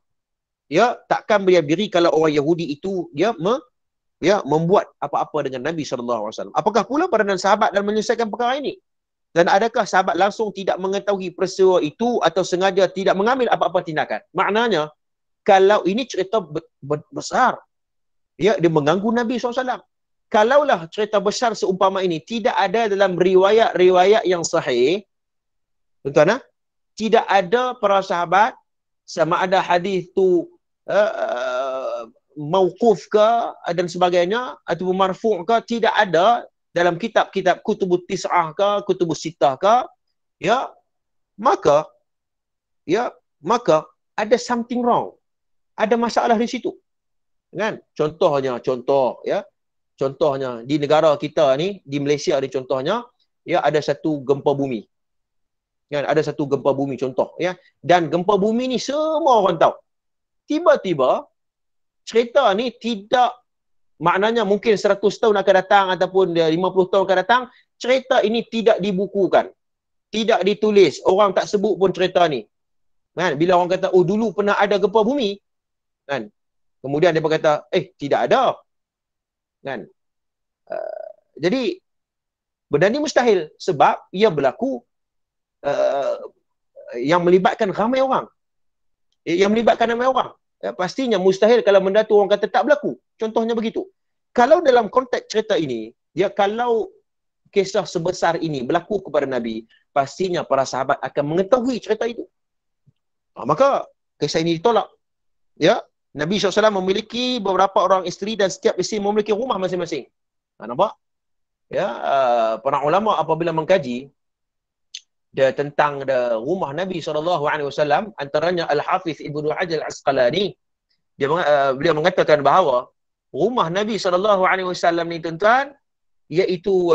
Ya, takkan berdiam diri kalau orang Yahudi itu dia membuat apa-apa dengan Nabi SAW. Apakah pula peranan sahabat dalam menyelesaikan perkara ini? Dan adakah sahabat langsung tidak mengetahui peristiwa itu atau sengaja tidak mengambil apa-apa tindakan? Maknanya, kalau ini cerita besar, ya, dia mengganggu Nabi SAW. Kalaulah cerita besar seumpama ini tidak ada dalam riwayat-riwayat yang sahih, tuan-tuan, tidak ada para sahabat, sama ada hadis tu mauquf ke dan sebagainya ataupun marfu' ke, tidak ada dalam kitab-kitab kutubut tis'ah ke, kutubus sittah ke, ya, maka ada something wrong. Ada masalah di situ. Kan? Contohnya di negara kita ni, di Malaysia ni contohnya, ya, ada satu gempa bumi. Kan? Ada satu gempa bumi contoh, ya. Dan gempa bumi ni semua orang tahu. Tiba-tiba cerita ni tidak, maknanya mungkin 100 tahun akan datang ataupun 50 tahun akan datang, cerita ini tidak dibukukan, tidak ditulis, orang tak sebut pun cerita ni. Kan? Bila orang kata, oh dulu pernah ada gempa bumi, kan? Kemudian dia berkata, tidak ada. Kan? Jadi benda ni mustahil sebab ia berlaku yang melibatkan ramai orang. Ya, pastinya mustahil kalau benda tu orang kata tak berlaku. Contohnya begitu. Kalau dalam konteks cerita ini, ya, kalau kisah sebesar ini berlaku kepada Nabi, pastinya para sahabat akan mengetahui cerita itu. Maka kisah ini ditolak. Ya, Nabi SAW memiliki beberapa orang isteri dan setiap isteri memiliki rumah masing-masing. Nampak? Ya, para ulama apabila mengkaji tentang rumah Nabi SAW, antaranya Al-Hafiz Ibnu Hajar Al-Asqalani, beliau mengatakan bahawa rumah Nabi SAW ni, tuan-tuan, iaitu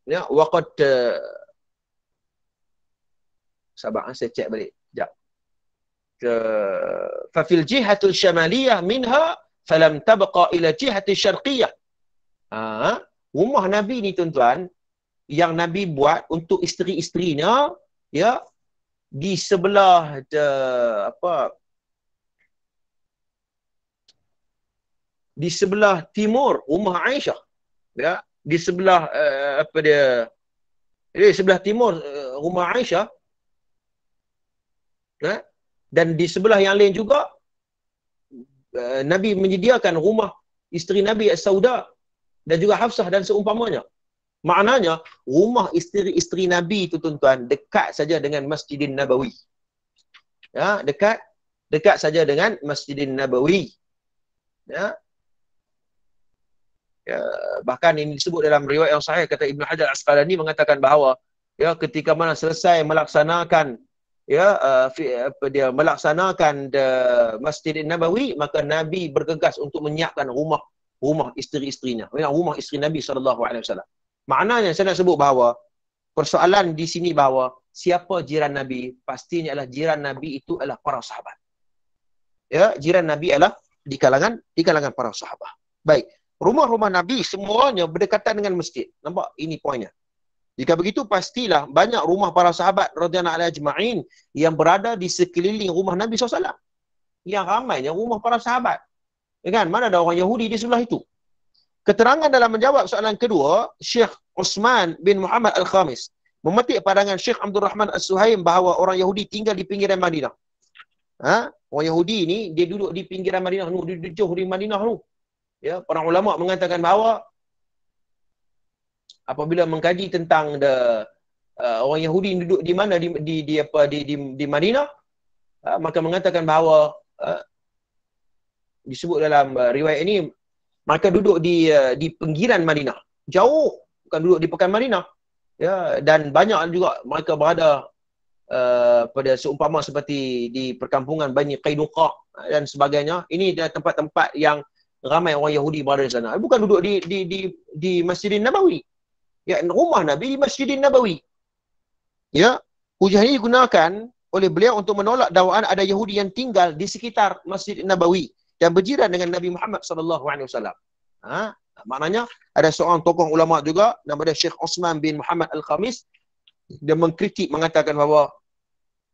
waqad sabar, saya cek balik sekejap. Fa fil jihatul syamaliyah minha falam tabqa ila jihatil syarqiyah. Rumah Nabi ni, tuan-tuan, yang Nabi buat untuk isteri-isterinya, ya, di sebelah di sebelah timur rumah Aisyah. ya, di sebelah di sebelah timur rumah Aisyah, ya, dan di sebelah yang lain juga Nabi menyediakan rumah isteri Nabi As-Sauda dan juga Hafsah dan seumpamanya. Maknanya rumah isteri-isteri Nabi itu tuan-tuan dekat saja dengan Masjidin Nabawi. Ya, dekat saja dengan Masjidin Nabawi. Ya. Ya, bahkan ini disebut dalam riwayat yang sahih, kata Ibn Hajar Asqalani mengatakan bahawa ya, ketika mana selesai melaksanakan melaksanakan Masjidin Nabawi, maka Nabi bergegas untuk menyiapkan rumah isteri-isterinya, rumah isteri Nabi SAW. Maknanya saya nak sebut bahawa persoalan di sini bahawa siapa jiran Nabi, pastinya adalah jiran Nabi itu adalah para sahabat. Ya, jiran Nabi adalah di kalangan para sahabat. Baik, rumah-rumah Nabi semuanya berdekatan dengan masjid. Nampak? Ini poinnya. Jika begitu, pastilah banyak rumah para sahabat radhiyallahu anhum ajma'in yang berada di sekeliling rumah Nabi SAW. Yang ramainya rumah para sahabat. Ya kan? Mana ada orang Yahudi di sebelah itu? Keterangan dalam menjawab soalan kedua, Syekh Uthman bin Muhammad Al-Khamis memetik pandangan Syekh Abdul Rahman As-Suhaim bahawa orang Yahudi tinggal di pinggiran Madinah. Orang Yahudi ni, dia duduk di pinggiran Madinah, dia jauh di Madinah tu. Ya, para ulama mengatakan bahawa apabila mengkaji tentang orang Yahudi duduk di mana di Madinah, maka mengatakan bahawa disebut dalam riwayat ini mereka duduk di pinggiran Madinah, jauh, bukan duduk di pekan Madinah. Ya, dan banyak juga mereka berada pada seumpama seperti di perkampungan Bani Qainuqa dan sebagainya. Ini adalah tempat-tempat yang ramai orang Yahudi berada di sana. Bukan duduk di Masjidin Nabawi. Ya, rumah Nabi di Masjidin Nabawi. Ya, hujah ini digunakan oleh beliau untuk menolak dakwaan ada Yahudi yang tinggal di sekitar Masjid Nabawi dan berjiran dengan Nabi Muhammad SAW. Maknanya ada seorang tokoh ulama juga nama dia Syekh Uthman bin Muhammad Al-Khamis, dia mengkritik mengatakan bahawa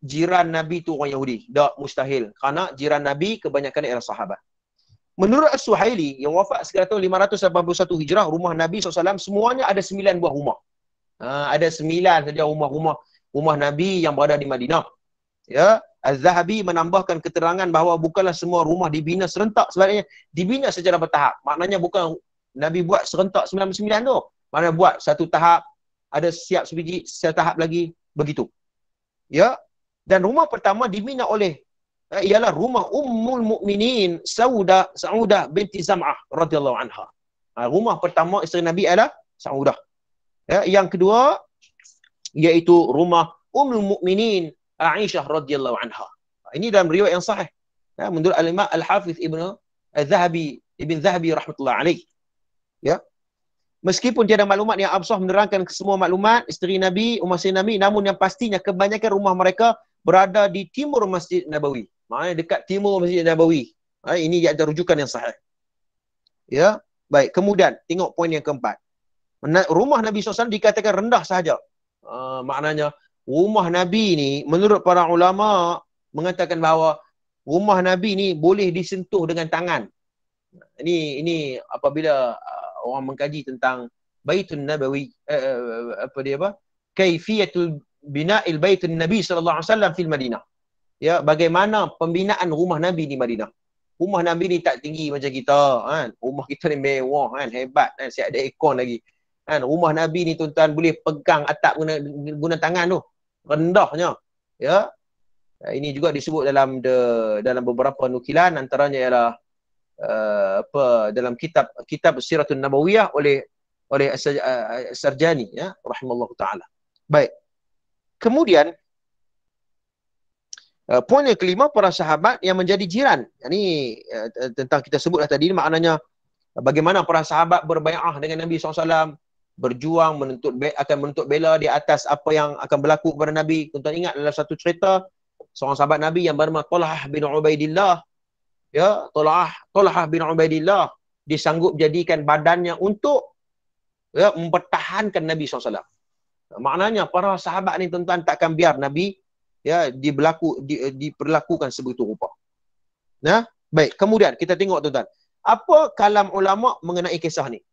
jiran Nabi itu orang Yahudi. Tak, mustahil. Kerana jiran Nabi kebanyakan ialah sahabat. Menurut As-Suhaili yang wafat sekitar tahun 581 Hijrah, rumah Nabi SAW semuanya ada 9 buah rumah. Ada 9 saja rumah Nabi yang berada di Madinah. Ya, Az-Zahabi menambahkan keterangan bahawa bukanlah semua rumah dibina serentak, sebaliknya dibina secara bertahap. Maknanya bukan Nabi buat serentak 99 tu. Maknanya buat satu tahap, ada siap sebiji, setahap lagi, begitu. Ya, dan rumah pertama dibina oleh ialah rumah Ummul Mukminin Saudah binti Zam'ah radhiyallahu anha. Rumah pertama isteri Nabi adalah Saudah. Ya, yang kedua iaitu rumah Ummul Mukminin Aisyah radhiyallahu anha. Ini dalam riwayat yang sahih. Ya, menurut Al-Imam Al-Hafiz Ibn Zahabi rahmatullah alaih. Ya. Meskipun tiada maklumat yang absah menerangkan semua maklumat isteri Nabi, umat Nabi, namun yang pastinya kebanyakan rumah mereka berada di timur Masjid Nabawi. Maknanya dekat timur Masjid Nabawi. Ini dia ada rujukan yang sahih. Ya, baik. Kemudian tengok poin yang keempat. Rumah Nabi SAW dikatakan rendah sahaja. Maknanya rumah Nabi ni menurut para ulama mengatakan bahawa rumah Nabi ni boleh disentuh dengan tangan. Ini apabila orang mengkaji tentang Baitun Nabawi, kaifiyatul bina'il Baitun Nabi sallallahu alaihi wasallam fil Madinah. Ya, bagaimana pembinaan rumah Nabi di Madinah. Rumah Nabi ni tak tinggi macam kita, kan. Rumah kita ni mewah, kan, hebat, kan, siap ada aircon lagi. Kan, rumah Nabi ni tuan-tuan boleh pegang atap guna tangan tu. Rendahnya. Ya. Ini juga disebut dalam beberapa nukilan, antaranya ialah dalam kitab Siratun Nabawiyah oleh Sarjani, ya, rahimallahu taala. Baik. Kemudian poin yang kelima, para sahabat yang menjadi jiran. Ini tentang kita sebutlah tadi, maknanya bagaimana para sahabat berbai'ah dengan Nabi SAW, berjuang akan menuntut bela di atas apa yang akan berlaku kepada Nabi. Tuan-tuan ingat dalam satu cerita, seorang sahabat Nabi yang bernama Talhah bin Ubaidillah, ya, Talhah bin Ubaidillah disanggup jadikan badannya untuk mempertahankan Nabi SAW. Maknanya para sahabat ni tuan-tuan takkan biar Nabi diperlakukan sebegitu rupa. Nah, baik. Kemudian kita tengok tuan-tuan, apa kalam ulama mengenai kisah ni?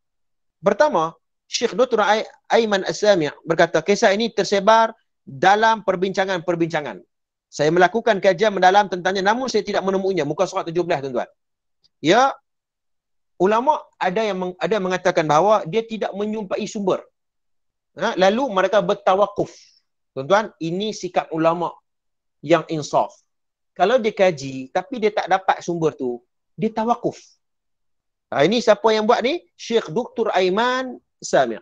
Pertama, Syekh Dr. Aiman As-Sami' berkata, kisah ini tersebar dalam perbincangan-perbincangan. Saya melakukan kajian mendalam tentangnya, namun saya tidak menemuinya. Muka surat 17, tuan-tuan. Ya, ulama ada yang mengatakan bahawa dia tidak menyumpai sumber. Lalu mereka bertawakuf. Tuan-tuan, ini sikap ulama yang insaf. Kalau dia kaji, tapi dia tak dapat sumber tu, dia tawakuf. Ini siapa yang buat ni? Syekh Dr. Aiman Sami'.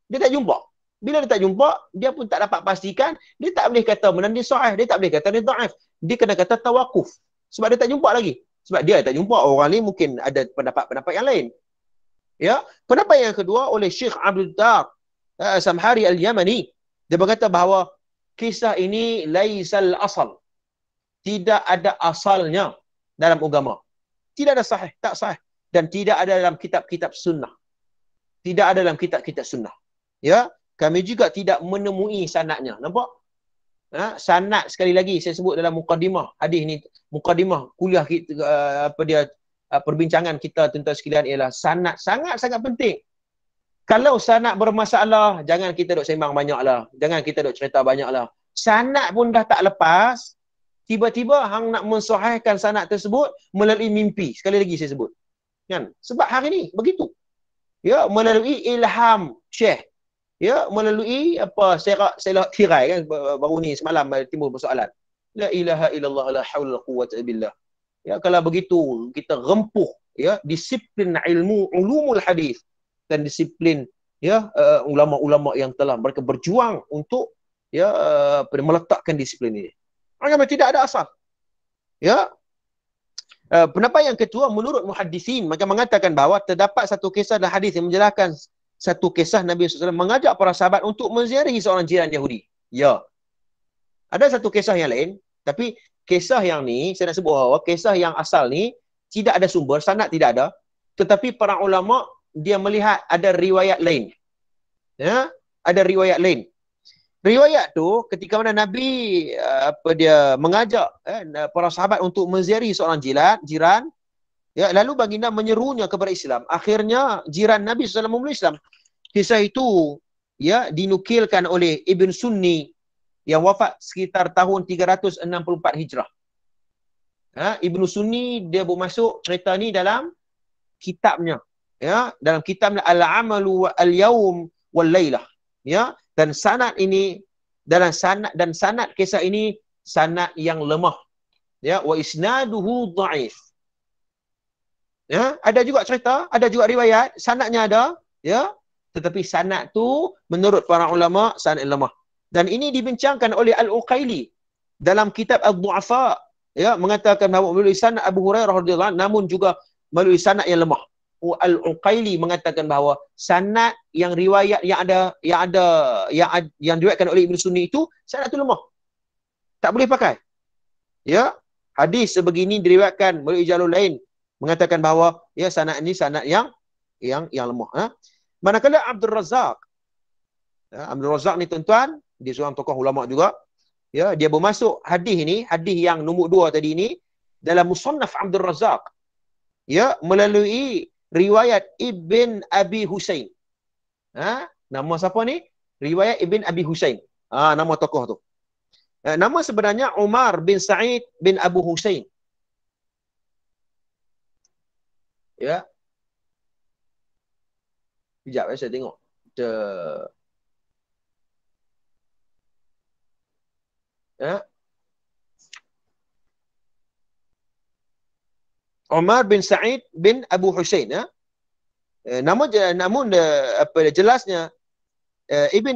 Dia tak jumpa. Bila dia tak jumpa, dia pun tak dapat pastikan, dia tak boleh kata benda ni sahih, dia tak boleh kata ni dhaif. Dia kena kata tawakuf. Sebab dia tak jumpa lagi. Sebab dia tak jumpa, orang ni mungkin ada pendapat-pendapat yang lain. Ya, pendapat yang kedua oleh Syekh Abdul Dar Samhari Al-Yamani. Dia berkata bahawa kisah ini laisal asal. Tidak ada asalnya dalam agama. Tidak ada sahih, tak sahih. Dan tidak ada dalam kitab-kitab sunnah. Tidak ada dalam kitab-kitab sunnah. Ya, kami juga tidak menemui sanadnya. Nampak? Sanad sekali lagi saya sebut dalam mukadimah hadis ni, mukadimah kuliah kita, perbincangan kita tentang sekalian ialah sanad sangat-sangat penting. Kalau sanad bermasalah, jangan kita duk sembang banyaklah. Jangan kita duk cerita banyaklah. Sanad pun dah tak lepas, tiba-tiba hang nak mensahihkan sanad tersebut melalui mimpi. Sekali lagi saya sebut. Kan? Sebab hari ni begitu. Ya, melalui ilham syekh. Ya, melalui serak tirai kan, baru ni semalam timbul persoalan. La ilaha illallah la haula quwwata billah. Ya, kalau begitu kita rempuh ya disiplin ilmu ulumul hadis dan disiplin ya ulama-ulama yang telah mereka berjuang untuk ya meletakkan disiplin ini. Agama tidak ada asal. Ya. Pendapat yang kedua, menurut muhaddisin, mereka mengatakan bahawa terdapat satu kisah dalam hadis yang menjelaskan satu kisah Nabi SAW mengajak para sahabat untuk menziarahi seorang jiran Yahudi. Ya. Ada satu kisah yang lain, tapi kisah yang ni, saya nak sebut bahawa kisah yang asal ni tidak ada sumber, sanad tidak ada, tetapi para ulama dia melihat ada riwayat lain. Ya, ada riwayat lain. Riwayat tu ketika mana Nabi dia mengajak para sahabat untuk menziarahi seorang jiran, ya, lalu baginda menyerunya kepada Islam. Akhirnya jiran Nabi SAW memeluk Islam. Kisah itu ya dinukilkan oleh Ibn Sunni yang wafat sekitar tahun 364 Hijrah. Ibn Sunni dia bermasuk cerita ni dalam kitabnya. Ya, dalam kitabnya Al-Amalu Al-Yawm Wal-Lailah. Ya, dan sanad ini sanad kisah ini sanad yang lemah. Ya, wa isnaduhu dhaif. Ya, ada juga cerita, ada juga riwayat, sanadnya ada, ya, tetapi sanad tu menurut para ulama sanad lemah. Dan ini dibincangkan oleh Al-Uqaili dalam kitab Ad-Du'afa, ya, mengatakan bahawa melalui sanad Abu Hurairah radhiyallahu anhu, namun juga melalui sanad yang lemah. Al-Uqaili mengatakan bahawa sanad yang riwayat yang diriwayatkan oleh Ibn Sunni itu sanad itu lemah. Tak boleh pakai. Ya, hadis sebegini diriwayatkan melalui jalur lain mengatakan bahawa ya sanad ini sanad yang lemah. Manakala Abdul Razak, ya, Abdul Razak ni tuan-tuan, dia seorang tokoh ulama juga. Ya, dia bermasuk hadis ini, hadis yang nombor 2 tadi ini dalam Musannaf Abdul Razak. Ya, melalui riwayat Ibn Abi Husain. Nama siapa ni? Riwayat Ibn Abi Husain. Nama tokoh tu. Nama sebenarnya Umar bin Sa'id bin Abu Husain. Ya. Sekejap saya tengok. Umar bin Sa'id bin Abu Husain. Namun jelasnya Ibn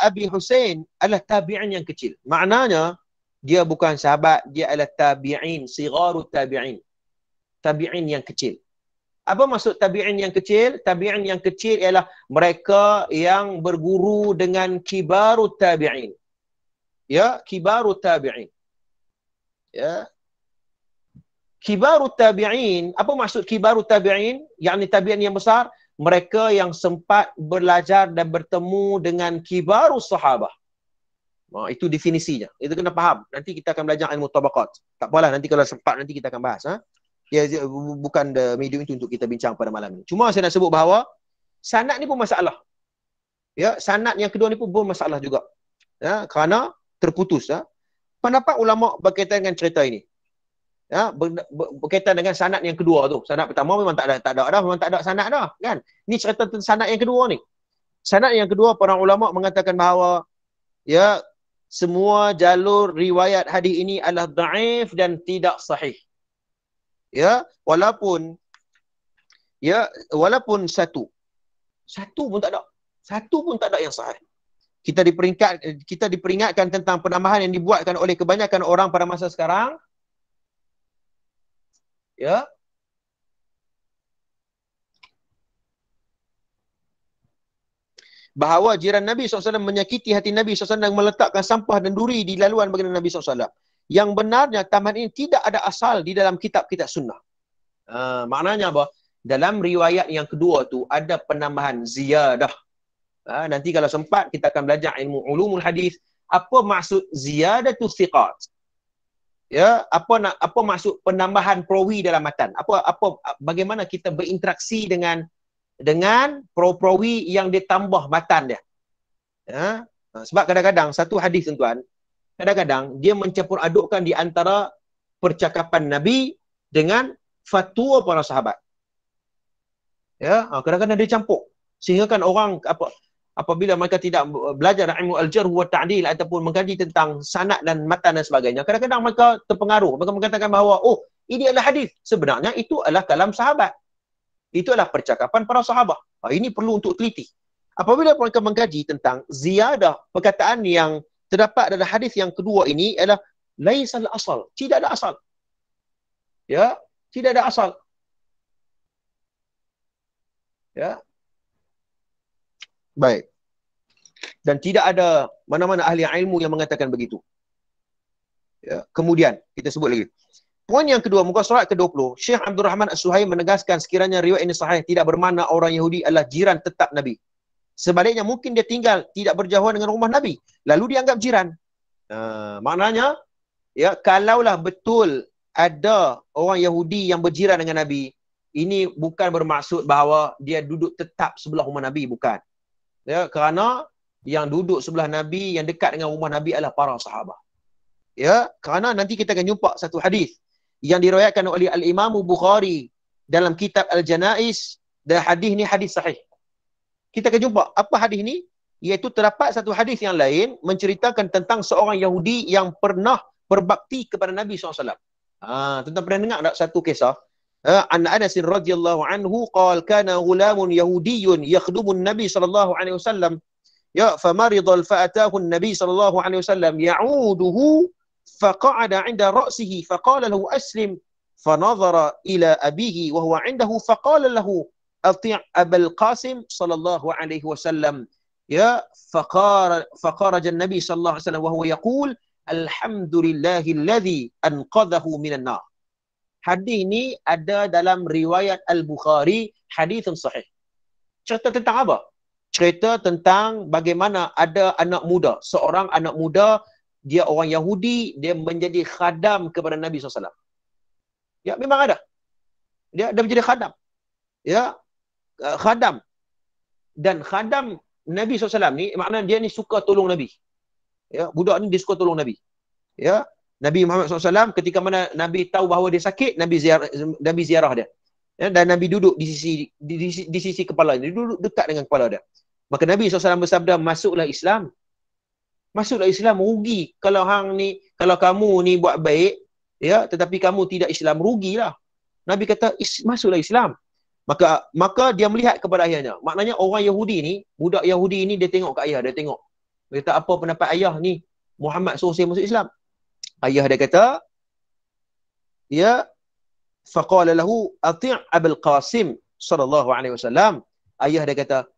Abi Husain adalah tabi'in yang kecil. Maknanya dia bukan sahabat, dia adalah tabi'in, sigharut tabi'in. Tabi'in yang kecil. Apa maksud tabi'in yang kecil? Tabi'in yang kecil ialah mereka yang berguru dengan kibarut tabi'in. Ya, kibarut tabi'in. Ya. Kibarut tabi'in, apa maksud kibarut tabi'in? Yakni tabi'in yang besar, mereka yang sempat belajar dan bertemu dengan kibarus sahabah. Itu definisinya. Itu kena faham. Nanti kita akan belajar ilmu tabaqat. Tak apalah, nanti kalau sempat nanti kita akan bahas. Ya, bukan medium itu untuk kita bincang pada malam ini. Cuma saya nak sebut bahawa sanad ni pun masalah. Ya, sanad yang kedua ni pun bermasalah juga. Ya, kerana terputus. Ya. Pendapat ulama berkaitan dengan cerita ini. Ya, berkaitan dengan sanad yang kedua tu. Sanad pertama memang tak ada dah, memang tak ada sanad dah, kan? Ni cerita tentang sanad yang kedua ni. Sanad yang kedua, para ulama mengatakan bahawa ya, semua jalur riwayat hadis ini adalah dhaif dan tidak sahih. Ya, walaupun satu pun tak ada. Satu pun tak ada yang sahih. Kita diperingatkan tentang penambahan yang dibuatkan oleh kebanyakan orang pada masa sekarang. Ya. Bahawa jiran Nabi SAW menyakiti hati Nabi SAW dan meletakkan sampah dan duri di laluan baginda Nabi SAW. Yang benarnya tambahan ini tidak ada asal di dalam kitab-kitab sunnah. Maknanya apa? Dalam riwayat yang kedua tu ada penambahan ziyadah. Nanti kalau sempat kita akan belajar ilmu ulumul hadis. Apa maksud ziyadatu thiqat? Ya, apa maksud penambahan perawi dalam matan? Bagaimana kita berinteraksi dengan perawi yang ditambah matan dia? Ya, sebab kadang-kadang satu hadis tuan-tuan, kadang-kadang dia mencampur adukkan di antara percakapan Nabi dengan fatwa para sahabat. Ya, kadang-kadang dia campur. Sehingga kan orang apabila mereka tidak belajar ilmu al-jarh wa ta'dil ataupun mengkaji tentang sanad dan matan dan sebagainya, kadang-kadang mereka terpengaruh. Mereka mengatakan bahawa ini adalah hadis. Sebenarnya itu adalah kalam sahabat. Itu adalah percakapan para sahabat. Ini perlu untuk teliti. Apabila mereka mengkaji tentang ziyadah, perkataan yang terdapat dalam hadis yang kedua ini adalah laisal asal. Tidak ada asal. Ya, tidak ada asal. Ya. Baik. Dan tidak ada mana-mana ahli ilmu yang mengatakan begitu. Ya. Kemudian, kita sebut lagi. Poin yang kedua, muka surat ke-20, Syekh Abdul Rahman As-Suhaim menegaskan sekiranya riwayat ini sahih, tidak bermakna orang Yahudi adalah jiran tetap Nabi. Sebaliknya, mungkin dia tinggal tidak berjauhan dengan rumah Nabi, lalu dianggap jiran. Maknanya, ya, kalaulah betul ada orang Yahudi yang berjiran dengan Nabi, ini bukan bermaksud bahawa dia duduk tetap sebelah rumah Nabi, bukan. Ya, kerana yang duduk sebelah Nabi, yang dekat dengan rumah Nabi adalah para sahabat. Ya, kerana nanti kita akan jumpa satu hadis yang diriwayatkan oleh Al-Imam Bukhari dalam kitab Al-Janaiz, dan hadis ni hadis sahih. Kita akan jumpa apa hadis ni, iaitu terdapat satu hadis yang lain menceritakan tentang seorang Yahudi yang pernah berbakti kepada Nabi SAW. Tuan-tuan pernah dengar tak satu kisah? An Anas radhiyallahu anhu qala kana ghulamun yahudiyyun yakhdumu an-nabi sallallahu alaihi wasallam ya famarida fa'atahu an-nabi sallallahu alaihi wasallam ya'uduhu faqa'ada 'inda ra'sihi faqala lahu aslim fanadhara ila abihi wa huwa 'indahu faqala lahu ati' abul qasim sallallahu alaihi wasallam ya faqaraja an-nabi sallallahu alaihi wasallam wa huwa yaqul alhamdulillahilladzi anqadhahu minan nar. Hadis ni ada dalam riwayat Al-Bukhari, hadis yang sahih. Cerita tentang apa? Cerita tentang bagaimana ada anak muda, seorang anak muda, dia orang Yahudi, dia menjadi khadam kepada Nabi SAW. Ya, memang ada. Dia menjadi khadam. Ya, khadam. Dan khadam Nabi SAW ni, maknanya dia ni suka tolong Nabi. Ya, budak ni dia suka tolong Nabi. Ya, Nabi Muhammad SAW ketika mana Nabi tahu bahawa dia sakit, Nabi ziarah dia. Ya, dan Nabi duduk di sisi kepala dia, duduk dekat dengan kepala dia. Maka Nabi SAW bersabda, masuklah Islam. Masuklah Islam, rugi kalau kamu ni buat baik, ya, tetapi kamu tidak Islam, rugilah. Nabi kata, masuklah Islam. Maka dia melihat kepada ayahnya. Maknanya orang Yahudi ni, budak Yahudi ni dia tengok ke ayah, dia tengok. Dia kata, apa pendapat ayah ni? Muhammad suruh saya masuk Islam. Ayah dia kata, ya, faqala lahu ati' Abul Qasim sallallahu alaihi wasallam. Ayah dia kata,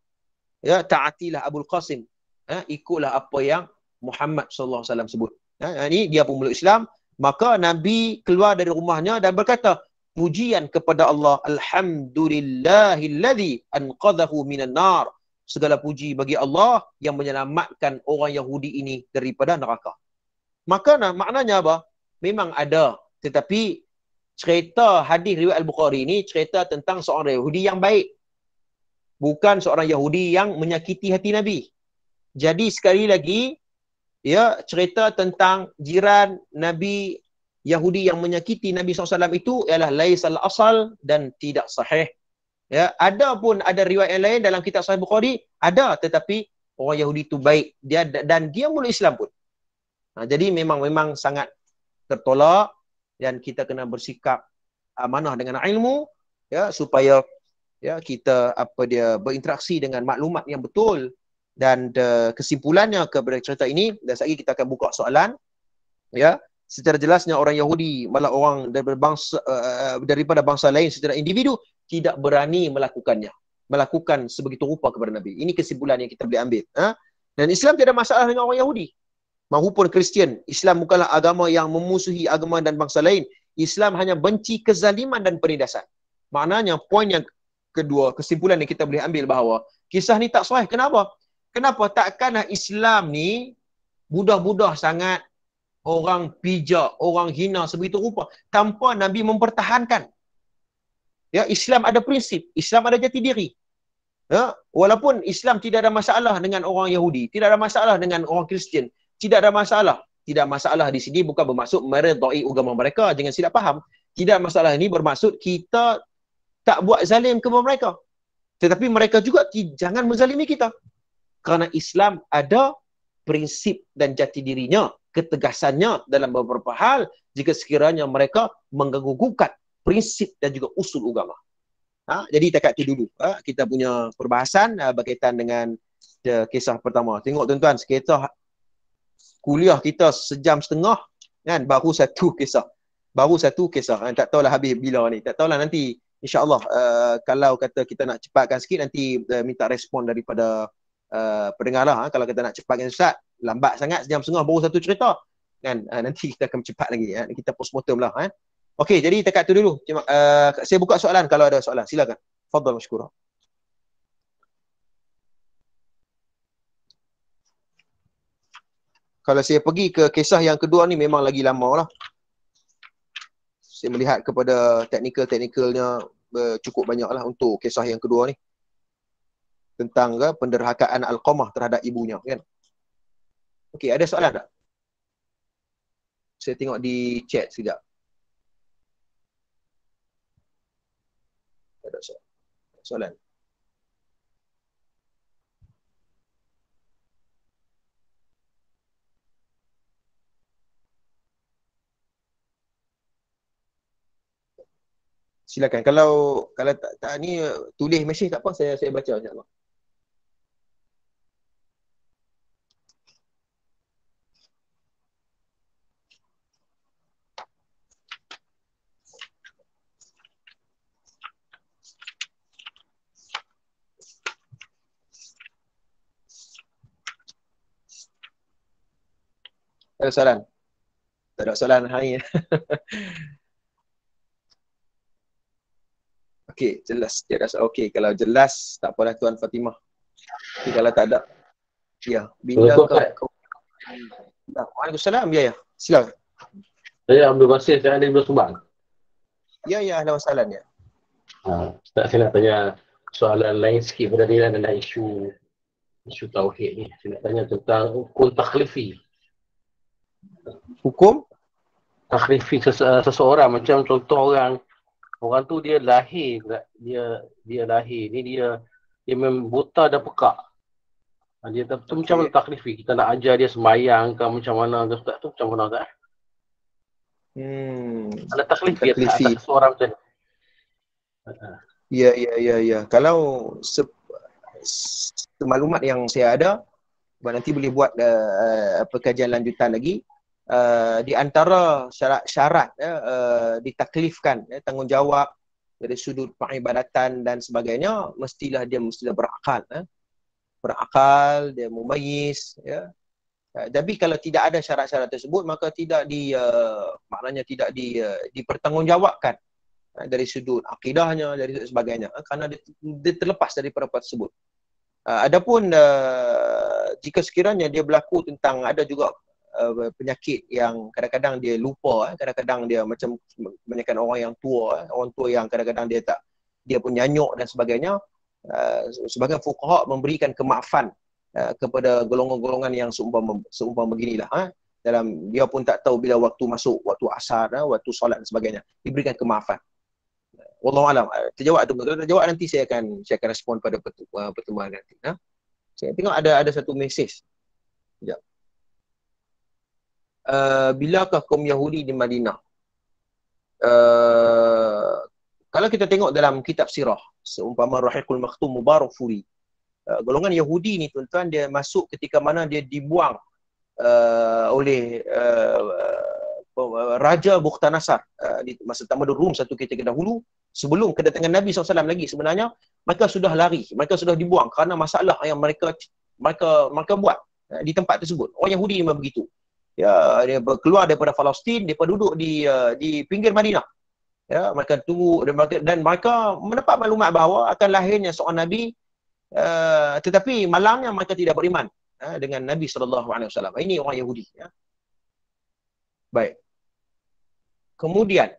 ya, taatilah Abul Qasim. Ikutlah apa yang Muhammad sallallahu alaihi wasallam sebut. Ini dia pun meluk Islam. Maka Nabi keluar dari rumahnya dan berkata, pujian kepada Allah, alhamdulillahilladzi anqadhahu minan nar. Segala puji bagi Allah yang menyelamatkan orang Yahudi ini daripada neraka. Maka maknanya apa? Memang ada. Tetapi cerita hadis riwayat Al-Bukhari ini cerita tentang seorang Yahudi yang baik. bukan seorang Yahudi yang menyakiti hati Nabi. Jadi sekali lagi, ya, cerita tentang jiran Nabi Yahudi yang menyakiti Nabi SAW itu ialah laisal asal dan tidak sahih. Ya, ada pun ada riwayat yang lain dalam kitab Sahih Bukhari, ada, tetapi orang Yahudi itu baik dia dan dia mula Islam pun. Jadi memang sangat tertolak dan kita kena bersikap amanah dengan ilmu, ya, supaya ya kita berinteraksi dengan maklumat yang betul. Dan kesimpulannya kepada cerita ini, dan sekali kita akan buka soalan, ya, secara jelasnya orang Yahudi malah orang daripada bangsa lain secara individu tidak berani melakukan sebegitu rupa kepada Nabi. Ini kesimpulan yang kita boleh ambil. Dan Islam tidak ada masalah dengan orang Yahudi maupun Kristian. Islam bukanlah agama yang memusuhi agama dan bangsa lain. Islam hanya benci kezaliman dan penindasan. Maknanya poin yang kedua, kesimpulan yang kita boleh ambil bahawa kisah ni tak sahih. Kenapa? Takkanlah Islam ni mudah-mudah sangat orang pijak, orang hina sebegitu rupa tanpa Nabi mempertahankan. Ya, Islam ada prinsip, Islam ada jati diri. Ya, walaupun Islam tidak ada masalah dengan orang Yahudi, tidak ada masalah dengan orang Kristian, tidak ada masalah. Tidak masalah di sini bukan bermaksud meredai agama mereka, jangan silap faham. Tidak masalah ini bermaksud kita tak buat zalim kepada mereka. Tetapi mereka juga jangan menzalimi kita. Kerana Islam ada prinsip dan jati dirinya, ketegasannya dalam beberapa hal jika sekiranya mereka mengganggu-gugat prinsip dan juga usul agama. Jadi takat itu dulu kita punya perbahasan berkaitan dengan kisah pertama. Tengok tuan-tuan, sekitar kuliah kita sejam setengah kan, baru satu kisah. Tak tahulah habis bila ni. Tak tahulah nanti insya-Allah kalau kata kita nak cepatkan sikit nanti minta respon daripada pendengar lah. Kalau kita nak cepatkan Ustaz, lambat sangat sejam setengah baru satu cerita kan, nanti kita akan cepat lagi kita postmortem lah. Okey, jadi dekat tu dulu. Saya buka soalan kalau ada soalan. Silakan. Fadhal masykurah. Kalau saya pergi ke kisah yang kedua ni memang lagi lama lah. Saya melihat kepada teknikal-teknikalnya cukup banyak lah untuk kisah yang kedua ni. Tentang penderhakaan Alqamah terhadap ibunya kan. Okey, ada soalan tak? Saya tengok di chat sekejap. Ada soalan. Silakan. Kalau tak ni tulis mesej tak apa, saya baca insya-Allah. Ada soalan? Tak ada soalan hari ni. Okey, jelas. Okey, kalau jelas tak apalah Tuan Fatimah. Okay, kalau tak ada, ya. Bila kau Waalaikumsalam, ya. Silakan. Saya ambil masa saya ada dua sumbang. Ya, ada masalah ya. Ustaz, saya nak tanya soalan lain sikit pada dia dalam isu tauhid ni. Saya nak tanya tentang hukum takhlifi. Hukum Takhlifi seseorang, macam contoh orang tu dia lahir ni dia memang buta dan pekak. Dia tu macam mana takhlifi? Kita nak ajar dia sembahyang ke macam mana Ustaz tu, macam mana tak? Ada takhlifi atas seseorang macam ni. Ya. Kalau maklumat yang saya ada, nanti boleh buat kajian lanjutan lagi. Di antara syarat ditaklifkan tanggungjawab dari sudut peribadatan dan sebagainya, mestilah berakal, dia mumayyiz, ya. Tapi kalau tidak ada syarat-syarat tersebut, maka maknanya tidak dipertanggungjawabkan dari sudut akidahnya, dari sudut sebagainya, kerana dia terlepas dari perkara tersebut. Adapun jika sekiranya dia berlaku tentang ada juga penyakit yang kadang-kadang dia lupa, kadang-kadang dia macam kebanyakan orang tua yang kadang-kadang dia pun nyanyuk dan sebagainya, Sebagai fuqaha memberikan kemaafan kepada golongan-golongan yang seumpama beginilah. Dalam dia pun tak tahu bila waktu masuk, waktu asar, waktu solat dan sebagainya. Diberikan kemaafan. Wallahu alam. Terjawab tu betul. Terjawab nanti saya akan respon pada pertemuan nanti. Saya tengok ada satu mesej. Sekejap. Bilakah kaum Yahudi di Madinah? Kalau kita tengok dalam kitab sirah, seumpama Rahiqul Makhtum Mubarak Furi, golongan Yahudi ni tuan-tuan, dia masuk ketika mana dia dibuang oleh Raja Bukhtanasar di masa Tamadun Rum satu ketika dahulu, sebelum kedatangan Nabi SAW lagi sebenarnya. Mereka sudah lari, mereka sudah dibuang kerana masalah yang mereka buat di tempat tersebut. Orang Yahudi memang begitu. Ya, dia keluar daripada Palestin, dia duduk di pinggir Madinah. Ya, mereka tunggu dan mereka mendapat maklumat bahawa akan lahirnya seorang Nabi, tetapi malangnya mereka tidak beriman dengan Nabi SAW. Ini orang Yahudi. Ya. Baik. Kemudian,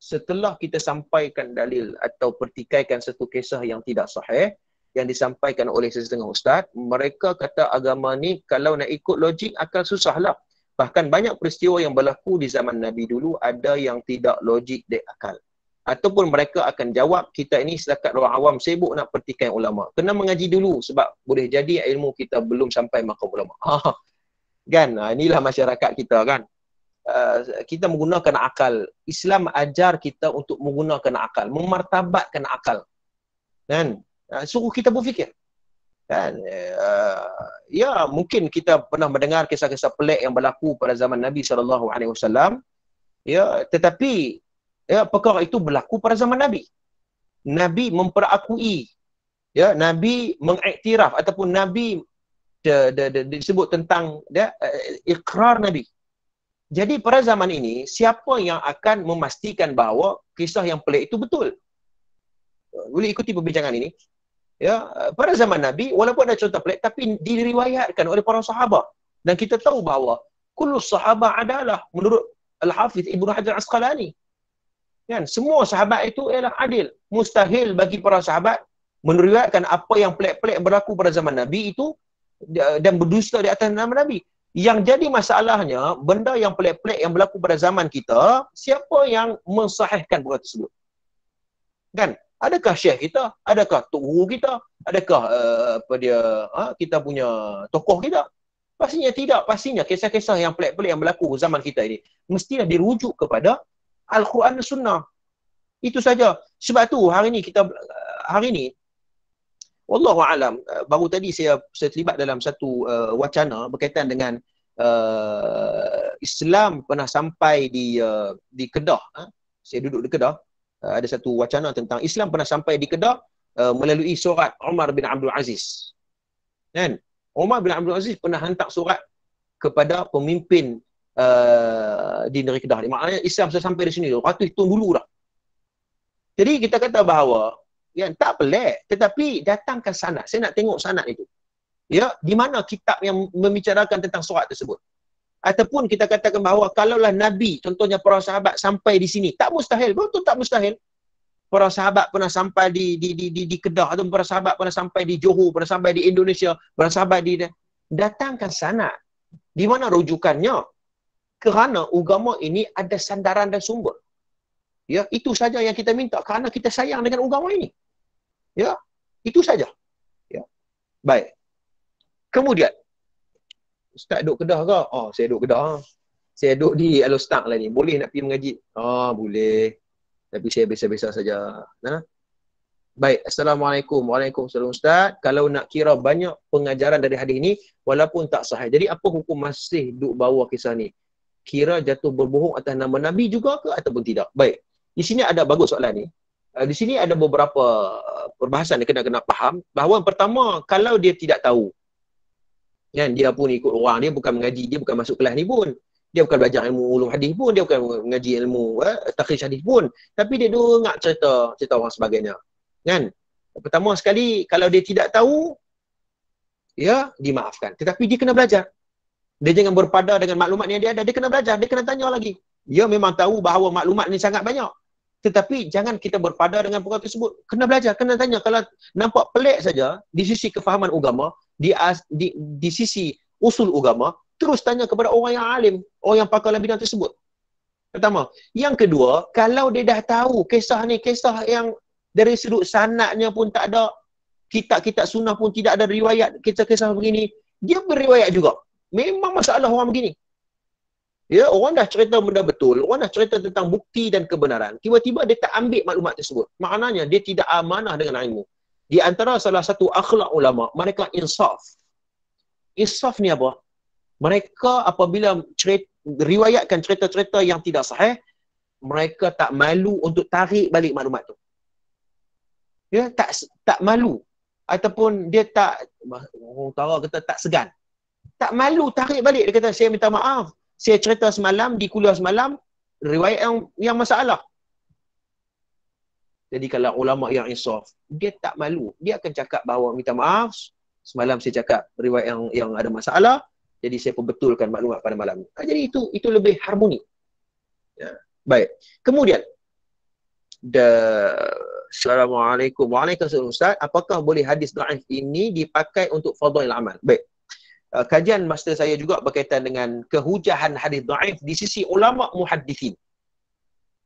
setelah kita sampaikan dalil atau pertikaikan satu kisah yang tidak sahih, yang disampaikan oleh sesetengah ustaz, mereka kata agama ni kalau nak ikut logik akal susahlah. Bahkan banyak peristiwa yang berlaku di zaman Nabi dulu ada yang tidak logik dan akal. Ataupun mereka akan jawab, kita ini setakat orang awam sibuk nak pertikaikan ulama. Kena mengaji dulu sebab boleh jadi ilmu kita belum sampai maqam ulama. Kan? Inilah masyarakat kita kan. Kita menggunakan akal. Islam ajar kita untuk menggunakan akal, memartabatkan akal. Kan? Suruh kita berfikir. Kan? Ya, mungkin kita pernah mendengar kisah-kisah pelik yang berlaku pada zaman Nabi SAW. Ya, tetapi ya, perkara itu berlaku pada zaman Nabi. Nabi memperakui, ya, Nabi mengiktiraf ataupun Nabi disebut tentang ikrar Nabi. Jadi pada zaman ini, siapa yang akan memastikan bahawa kisah yang pelik itu betul? Boleh ikuti perbincangan ini. Ya, pada zaman Nabi, walaupun ada contoh pelik, tapi diriwayatkan oleh para sahabat. Dan kita tahu bahawa kullu sahabat adalah menurut Al-Hafiz Ibnu Hajar Asqalani. Kan? Semua sahabat itu ialah adil. Mustahil bagi para sahabat meriwayatkan apa yang pelik-pelik berlaku pada zaman Nabi itu dan berdusta di atas nama Nabi. Yang jadi masalahnya, benda yang pelik-pelik yang berlaku pada zaman kita, siapa yang mensahihkan perkara tersebut? Kan? Adakah syekh kita? Adakah tok guru kita? Adakah kita punya tokoh kita? Pastinya tidak. Pastinya kisah-kisah yang pelik-pelik yang berlaku zaman kita ini mestilah dirujuk kepada Al-Quran dan Sunnah. Itu saja. Sebab tu hari ni wallahu alam, baru tadi saya terlibat dalam satu wacana berkaitan dengan Islam pernah sampai di Kedah. Saya duduk di Kedah. Ada satu wacana tentang Islam pernah sampai di Kedah melalui surat Umar bin Abdul Aziz. Kan? Umar bin Abdul Aziz pernah hantar surat kepada pemimpin di negeri Kedah. Maknanya Islam sudah sampai di sini ratus tahun dulu dah. Jadi kita kata bahawa yang tak pelik, tetapi datangkan sanad. Saya nak tengok sanad itu. Ya, di mana kitab yang membicarakan tentang surat tersebut. Ataupun kita katakan bahawa kalaulah Nabi, contohnya para sahabat sampai di sini, tak mustahil, betul tak mustahil. Para sahabat pernah sampai di Kedah, atau para sahabat pernah sampai di Johor, pernah sampai di Indonesia, pernah sampai datangkan sanad. Di mana rujukannya? Kerana agama ini ada sandaran dan sumber. Ya, itu saja yang kita minta kerana kita sayang dengan agama ini. Ya, itu saja. Ya. Baik. Kemudian, Ustaz duduk Kedah ke? Oh, saya duduk Kedah. Saya duduk di Alostak lah ni. Boleh nak pergi mengaji? Boleh. Tapi saya biasa-biasa saja. Nah. Baik. Assalamualaikum. Waalaikumsalam Ustaz. Kalau nak kira banyak pengajaran dari hadis ini, walaupun tak sahih. Jadi apa hukum masih duduk bawah kisah ni? Kira jatuh berbohong atas nama Nabi juga ke ataupun tidak? Baik. Di sini ada bagus soalan ni. Di sini ada beberapa perbahasan yang kena faham. Bahawa pertama, kalau dia tidak tahu, kan, dia pun ikut orang, dia bukan mengaji, dia bukan masuk kelas ni pun. Dia bukan belajar ilmu ulum hadis pun, dia bukan mengaji ilmu takhrij hadis pun. Tapi dia dengar cerita orang sebagainya. Kan? Pertama sekali, kalau dia tidak tahu, ya, dimaafkan. Tetapi dia kena belajar. Dia jangan berpada dengan maklumat yang dia ada. Dia kena belajar, dia kena tanya lagi. Dia memang tahu bahawa maklumat ni sangat banyak. Tetapi jangan kita berpada dengan perkara tersebut. Kena belajar, kena tanya. Kalau nampak pelik saja di sisi kefahaman agama, di sisi usul agama, terus tanya kepada orang yang alim, orang yang pakar dalam bidang tersebut. Pertama. Yang kedua, kalau dia dah tahu kisah ni, kisah yang dari sudut sanadnya pun tak ada, kitab-kitab sunnah pun tidak ada riwayat kisah-kisah begini, dia beriwayat juga. Memang masalah orang begini. Ya, orang dah cerita benda betul, orang dah cerita tentang bukti dan kebenaran. Tiba-tiba dia tak ambil maklumat tersebut. Maknanya dia tidak amanah dengan ilmu. Di antara salah satu akhlak ulama, mereka insaf. Insaf ni apa? Mereka apabila riwayatkan cerita-cerita yang tidak sahih, mereka tak malu untuk tarik balik maklumat tu. Ya, tak malu. Ataupun dia tak, orang utara kata tak segan. Tak malu tarik balik. Dia kata, saya minta maaf. Saya cerita semalam, di kuliah semalam, riwayat yang masalah. Jadi kalau ulama yang insaf, dia tak malu. Dia akan cakap bahawa minta maaf, semalam saya cakap riwayat yang ada masalah, jadi saya perbetulkan maklumat pada malam. Jadi itu lebih harmoni. Ya. Baik. Kemudian, Assalamualaikum. Waalaikumsalam Ustaz. Apakah boleh hadis dhaif ini dipakai untuk fadail amal? Baik. Kajian master saya juga berkaitan dengan kehujahan hadis dhaif di sisi ulama muhaddithin.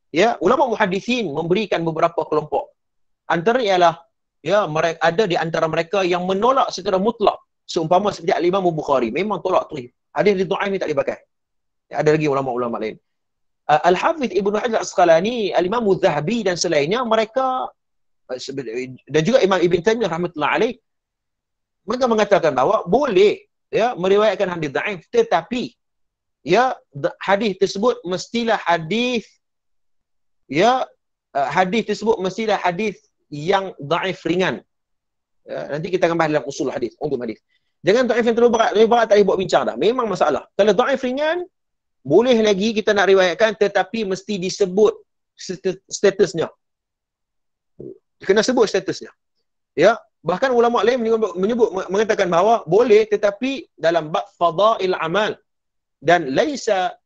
Ya, ulama muhaddithin memberikan beberapa kelompok. Antara ialah ya, mereka ada di antara mereka yang menolak secara mutlak. Seumpama seperti Al-Imam Bukhari, memang tolak tu. Hadis dhaif ni tak dipakai. Ya, ada lagi ulama-ulama lain. Al-Hafidh Ibnu Hajar Al-Asqalani, Al-Imam Az-Zahabi dan selainnya, mereka dan juga Imam Ibn Taimiyah rahmatullah alaih, mereka mengatakan bahawa boleh ya meriwayatkan hadis dhaif, tetapi ya hadis tersebut mestilah hadis ya hadis tersebut mestilah hadis yang dhaif ringan. Ya, nanti kita akan bahas dalam usul hadis, ulum hadis. Jangan dhaif yang terlalu berat, tak boleh buat bincang dah. Memang masalah. Kalau dhaif ringan, boleh lagi kita nak riwayatkan, tetapi mesti disebut statusnya. Kena sebut statusnya. Ya, bahkan ulama lain mengatakan bahawa boleh, tetapi dalam bab fadail amal dan laisa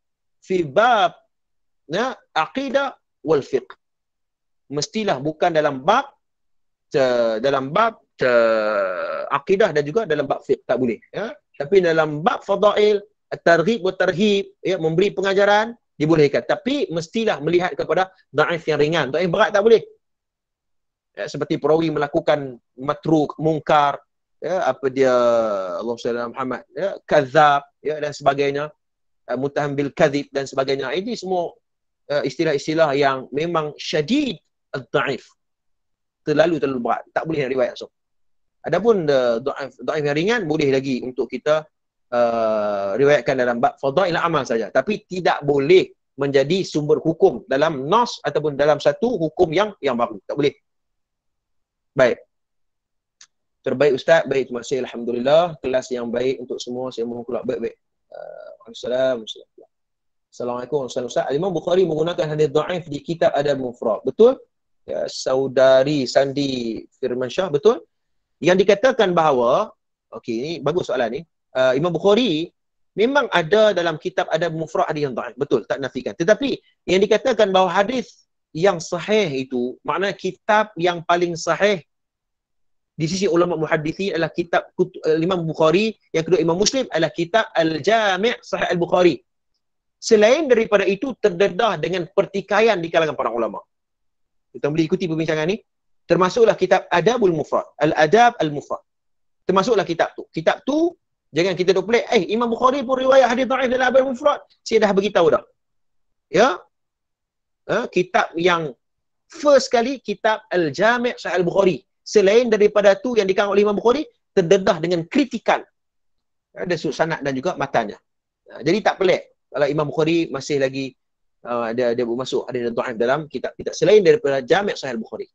fi bab aqidah wal fiqh. Mestilah bukan dalam bab aqidah dan juga dalam bab fiqh, tak boleh ya. Tapi dalam bab fadail, at-targhib wa tarhib, ya, memberi pengajaran dibolehkan, tapi mestilah melihat kepada dhaif yang ringan. Dhaif berat tak boleh. Ya, seperti perawi melakukan matruk, mungkar, ya, apa dia, Allahumma salli ala Muhammad, ya, kadzab, ya, dan sebagainya, muttaham bil kadzib dan sebagainya. Ini semua istilah-istilah yang memang syadid ad-dhaif. Terlalu berat, tak boleh nak riwayat. So, adapun dhaif yang ringan boleh lagi untuk kita riwayatkan dalam bab fadail amal saja, tapi tidak boleh menjadi sumber hukum dalam nas ataupun dalam satu hukum yang baru, tak boleh. Baik. Terbaik Ustaz, baik, terima kasih, alhamdulillah, kelas yang baik untuk semua, saya mohon kelak baik-baik. Assalamualaikum warahmatullahi wabarakatuh. Imam Bukhari menggunakan hadis dhaif di kitab Adab Mufrad. Betul? Ya, saudari Sandi Firmansyah, betul? Yang dikatakan bahawa, okey, ini bagus soalan ni. Imam Bukhari memang ada dalam kitab Adab Mufrad hadis yang dhaif. Betul, tak nafikan. Tetapi yang dikatakan bahawa hadis yang sahih itu, maknanya kitab yang paling sahih di sisi ulama muhaddithin adalah kitab Imam Bukhari, yang kedua Imam Muslim adalah kitab Al-Jami' Sahih Al-Bukhari. Selain daripada itu, terdedah dengan pertikaian di kalangan para ulama. Kita boleh ikuti perbincangan ni. Termasuklah kitab Adabul Mufrad, Al-Adab Al-Mufrad. Termasuklah kitab tu. Kitab tu, jangan kita duk pelik, Imam Bukhari pun riwayat hadis dhaif dalam Adabul Mufrad. Saya dah beritahu dah. Ya. Kitab yang first kali, kitab Al-Jami' Sahih Al-Bukhari. Selain daripada tu yang dikarang oleh Imam Bukhari, terdedah dengan kritikan. Ada sanad dan juga matanya. Jadi tak pelik kalau Imam Bukhari masih lagi dia masuk hadis dhaif dalam kitab-kitab selain daripada Jami' Sahih Al-Bukhari.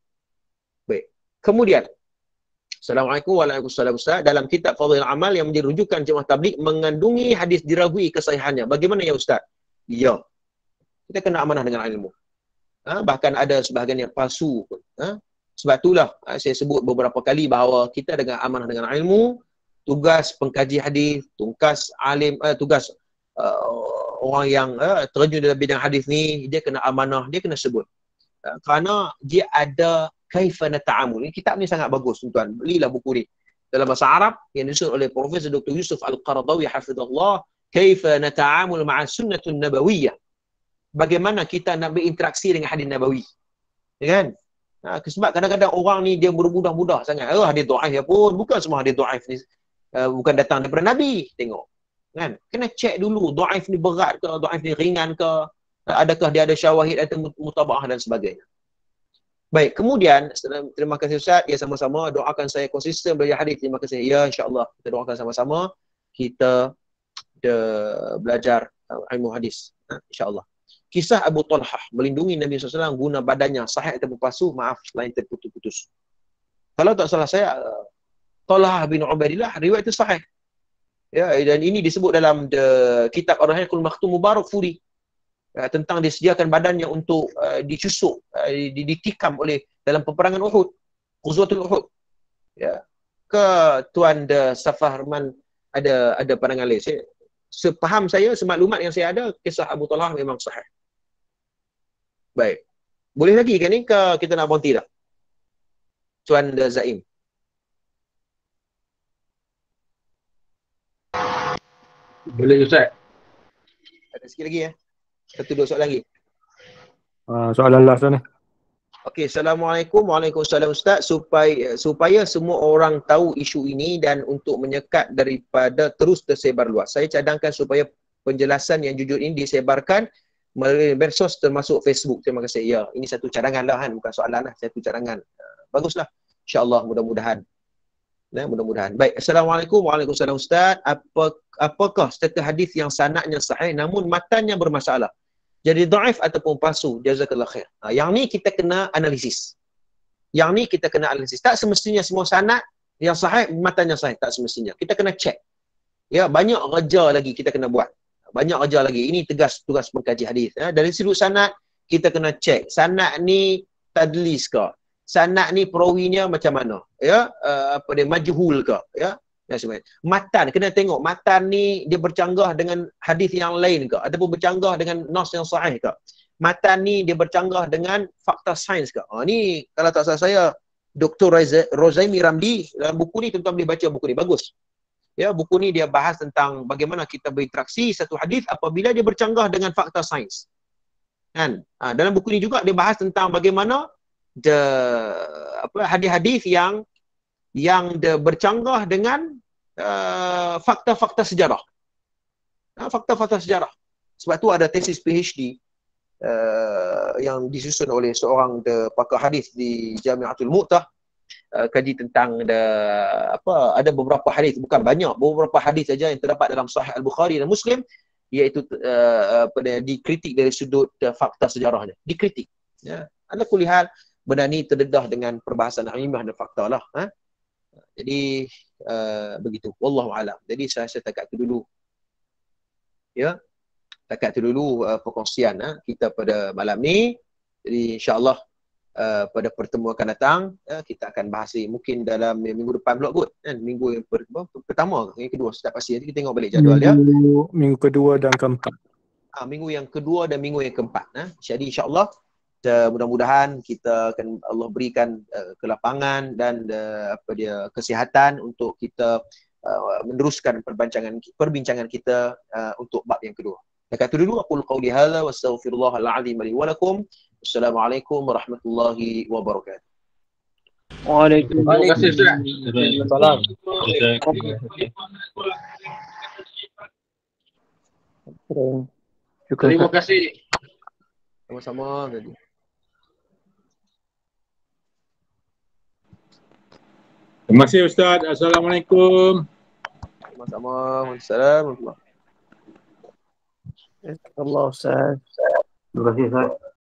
Baik. Kemudian, Assalamualaikum warahmatullahi wabarakatuh. Dalam kitab Fadhil Amal yang menjadi rujukan Jemaah Tabligh mengandungi hadis diragui kesahihannya. Bagaimana ya Ustaz? Ya. Kita kena amanah dengan ilmu. Bahkan ada sebahagian yang palsu pun. Sebab itulah saya sebut beberapa kali bahawa kita dengan amanah dengan ilmu, tugas pengkaji hadis, tugas alim, tugas orang yang terjun dalam bidang hadis ni, dia kena amanah, dia kena sebut. kerana dia ada kaifa nata'amul. Ini kitab ni sangat bagus tuan-tuan. Belilah buku ni. Dalam bahasa Arab yang disusun oleh Profesor Dr. Yusuf Al-Qaradawi hafizahullah, kaifa nata'amul ma'a sunnatun nabawiyyah. Bagaimana kita nak berinteraksi dengan hadis nabawi. Ya kan? Sebab kadang-kadang orang ni dia bermudah-mudah sangat. Hadis dhaif pun bukan semua hadis dhaif ni bukan datang daripada Nabi. Tengok. Kan? Kena cek dulu dhaif ni berat ke, dhaif ni ringan ke, adakah dia ada syawahid atau mutabaah dan sebagainya. Baik, kemudian terima kasih Ustaz. Ya, sama-sama doakan saya konsisten belajar hadis. Terima kasih. Ya, insya-Allah kita doakan sama-sama kita belajar ilmu hadis. Insya-Allah. Kisah Abu Talhah melindungi Nabi SAW guna badannya sahih atau palsu, maaf lain terputus-putus. Kalau tak salah saya Talhah bin Ubaidillah riwayat itu sahih. Ya, dan ini disebut dalam kitab Ar-Rahiqul Maktum Mubarak Furi. Tentang disediakan badannya untuk dicusuk, ditikam oleh dalam peperangan Uhud, Ghazwatul Uhud. Ya. Ke Tuan Safarman ada pandangan lain? Sepaham saya, semaklumat yang saya ada, kisah Abu Talhah memang sahih. Baik. Boleh lagi kan ni ke kita nak berhenti dah? Tuan Zaim. Boleh Ustaz. Ada sikit lagi ya. Satu dua soalan lagi. Soalan last ni. Okey, Assalamualaikum. Waalaikumsalam Ustaz. Supaya semua orang tahu isu ini dan untuk menyekat daripada terus tersebar luas. Saya cadangkan supaya penjelasan yang jujur ini disebarkan melalui medsos termasuk Facebook. Terima kasih. Ya, ini satu cadangan lah kan, bukan soalan lah, satu cadangan. Baguslah. InsyaAllah mudah-mudahan. Mudah-mudahan. Baik, Assalamualaikum. Waalaikumsalam Ustaz. Apakah setiap hadis yang sanadnya sahih namun matanya bermasalah? Jadi dhaif ataupun palsu? Jazakallah khair. Yang ni kita kena analisis. Tak semestinya semua sanad yang sahih matanya sahih, tak semestinya. Kita kena check. Ya, banyak kerja lagi kita kena buat. Ini tugas pengkaji hadis. Dari sudut sanad kita kena check. Sanad ni tadlis ke? Sanad ni perawinya macam mana? Ya, majhul ke? Ya. Matan, kena tengok matan ni dia bercanggah dengan hadis yang lain ke ataupun bercanggah dengan nas yang sahih ke. Matan ni dia bercanggah dengan fakta sains ke. Ni kalau tak salah saya Dr. Rozaimi Ramli dalam buku ni, tuan-tuan boleh baca buku ni, bagus. Ya, buku ni dia bahas tentang bagaimana kita berinteraksi satu hadis apabila dia bercanggah dengan fakta sains. Kan? Dalam buku ni juga dia bahas tentang bagaimana hadis-hadis yang bercanggah dengan fakta-fakta sejarah. Fakta-fakta sejarah. Sebab tu ada tesis PhD yang disusun oleh seorang pakar hadis di Jamiatul Mu'tah, kaji tentang ada beberapa hadis, bukan banyak, beberapa hadis saja yang terdapat dalam Sahih Al-Bukhari dan Muslim, iaitu dikritik dari sudut fakta sejarahnya. Dikritik. Ya. Ala kulli hal, benda ni terdedah dengan perbahasan ilmiah dan fakta lah. Jadi begitu. Wallahu alam. Jadi saya takat itu dulu. Ya. Takat itu dulu perkongsian kita pada malam ni. Jadi insya-Allah pada pertemuan akan datang kita akan bahas mungkin dalam minggu depan pula kot kan, minggu yang pertama, yang kedua, tak pasti, nanti kita tengok balik jadual ya. Minggu kedua dan keempat. Minggu yang kedua dan minggu yang keempat. Jadi insya-Allah mudah-mudahan kita akan Allah berikan kelapangan dan kesihatan untuk kita meneruskan perbincangan kita untuk bab yang kedua. Dekat itu dulu aku qauli hadza wa astaghfirullahal azim li wa lakum. Assalamualaikum warahmatullahi wabarakatuh. Waalaikumsalam. Terima kasih. Sama-sama. Terima kasih Ustaz. Assalamualaikum. Sama-sama. Waalaikumsalam. Allah Ustaz. Terima kasih Ustaz.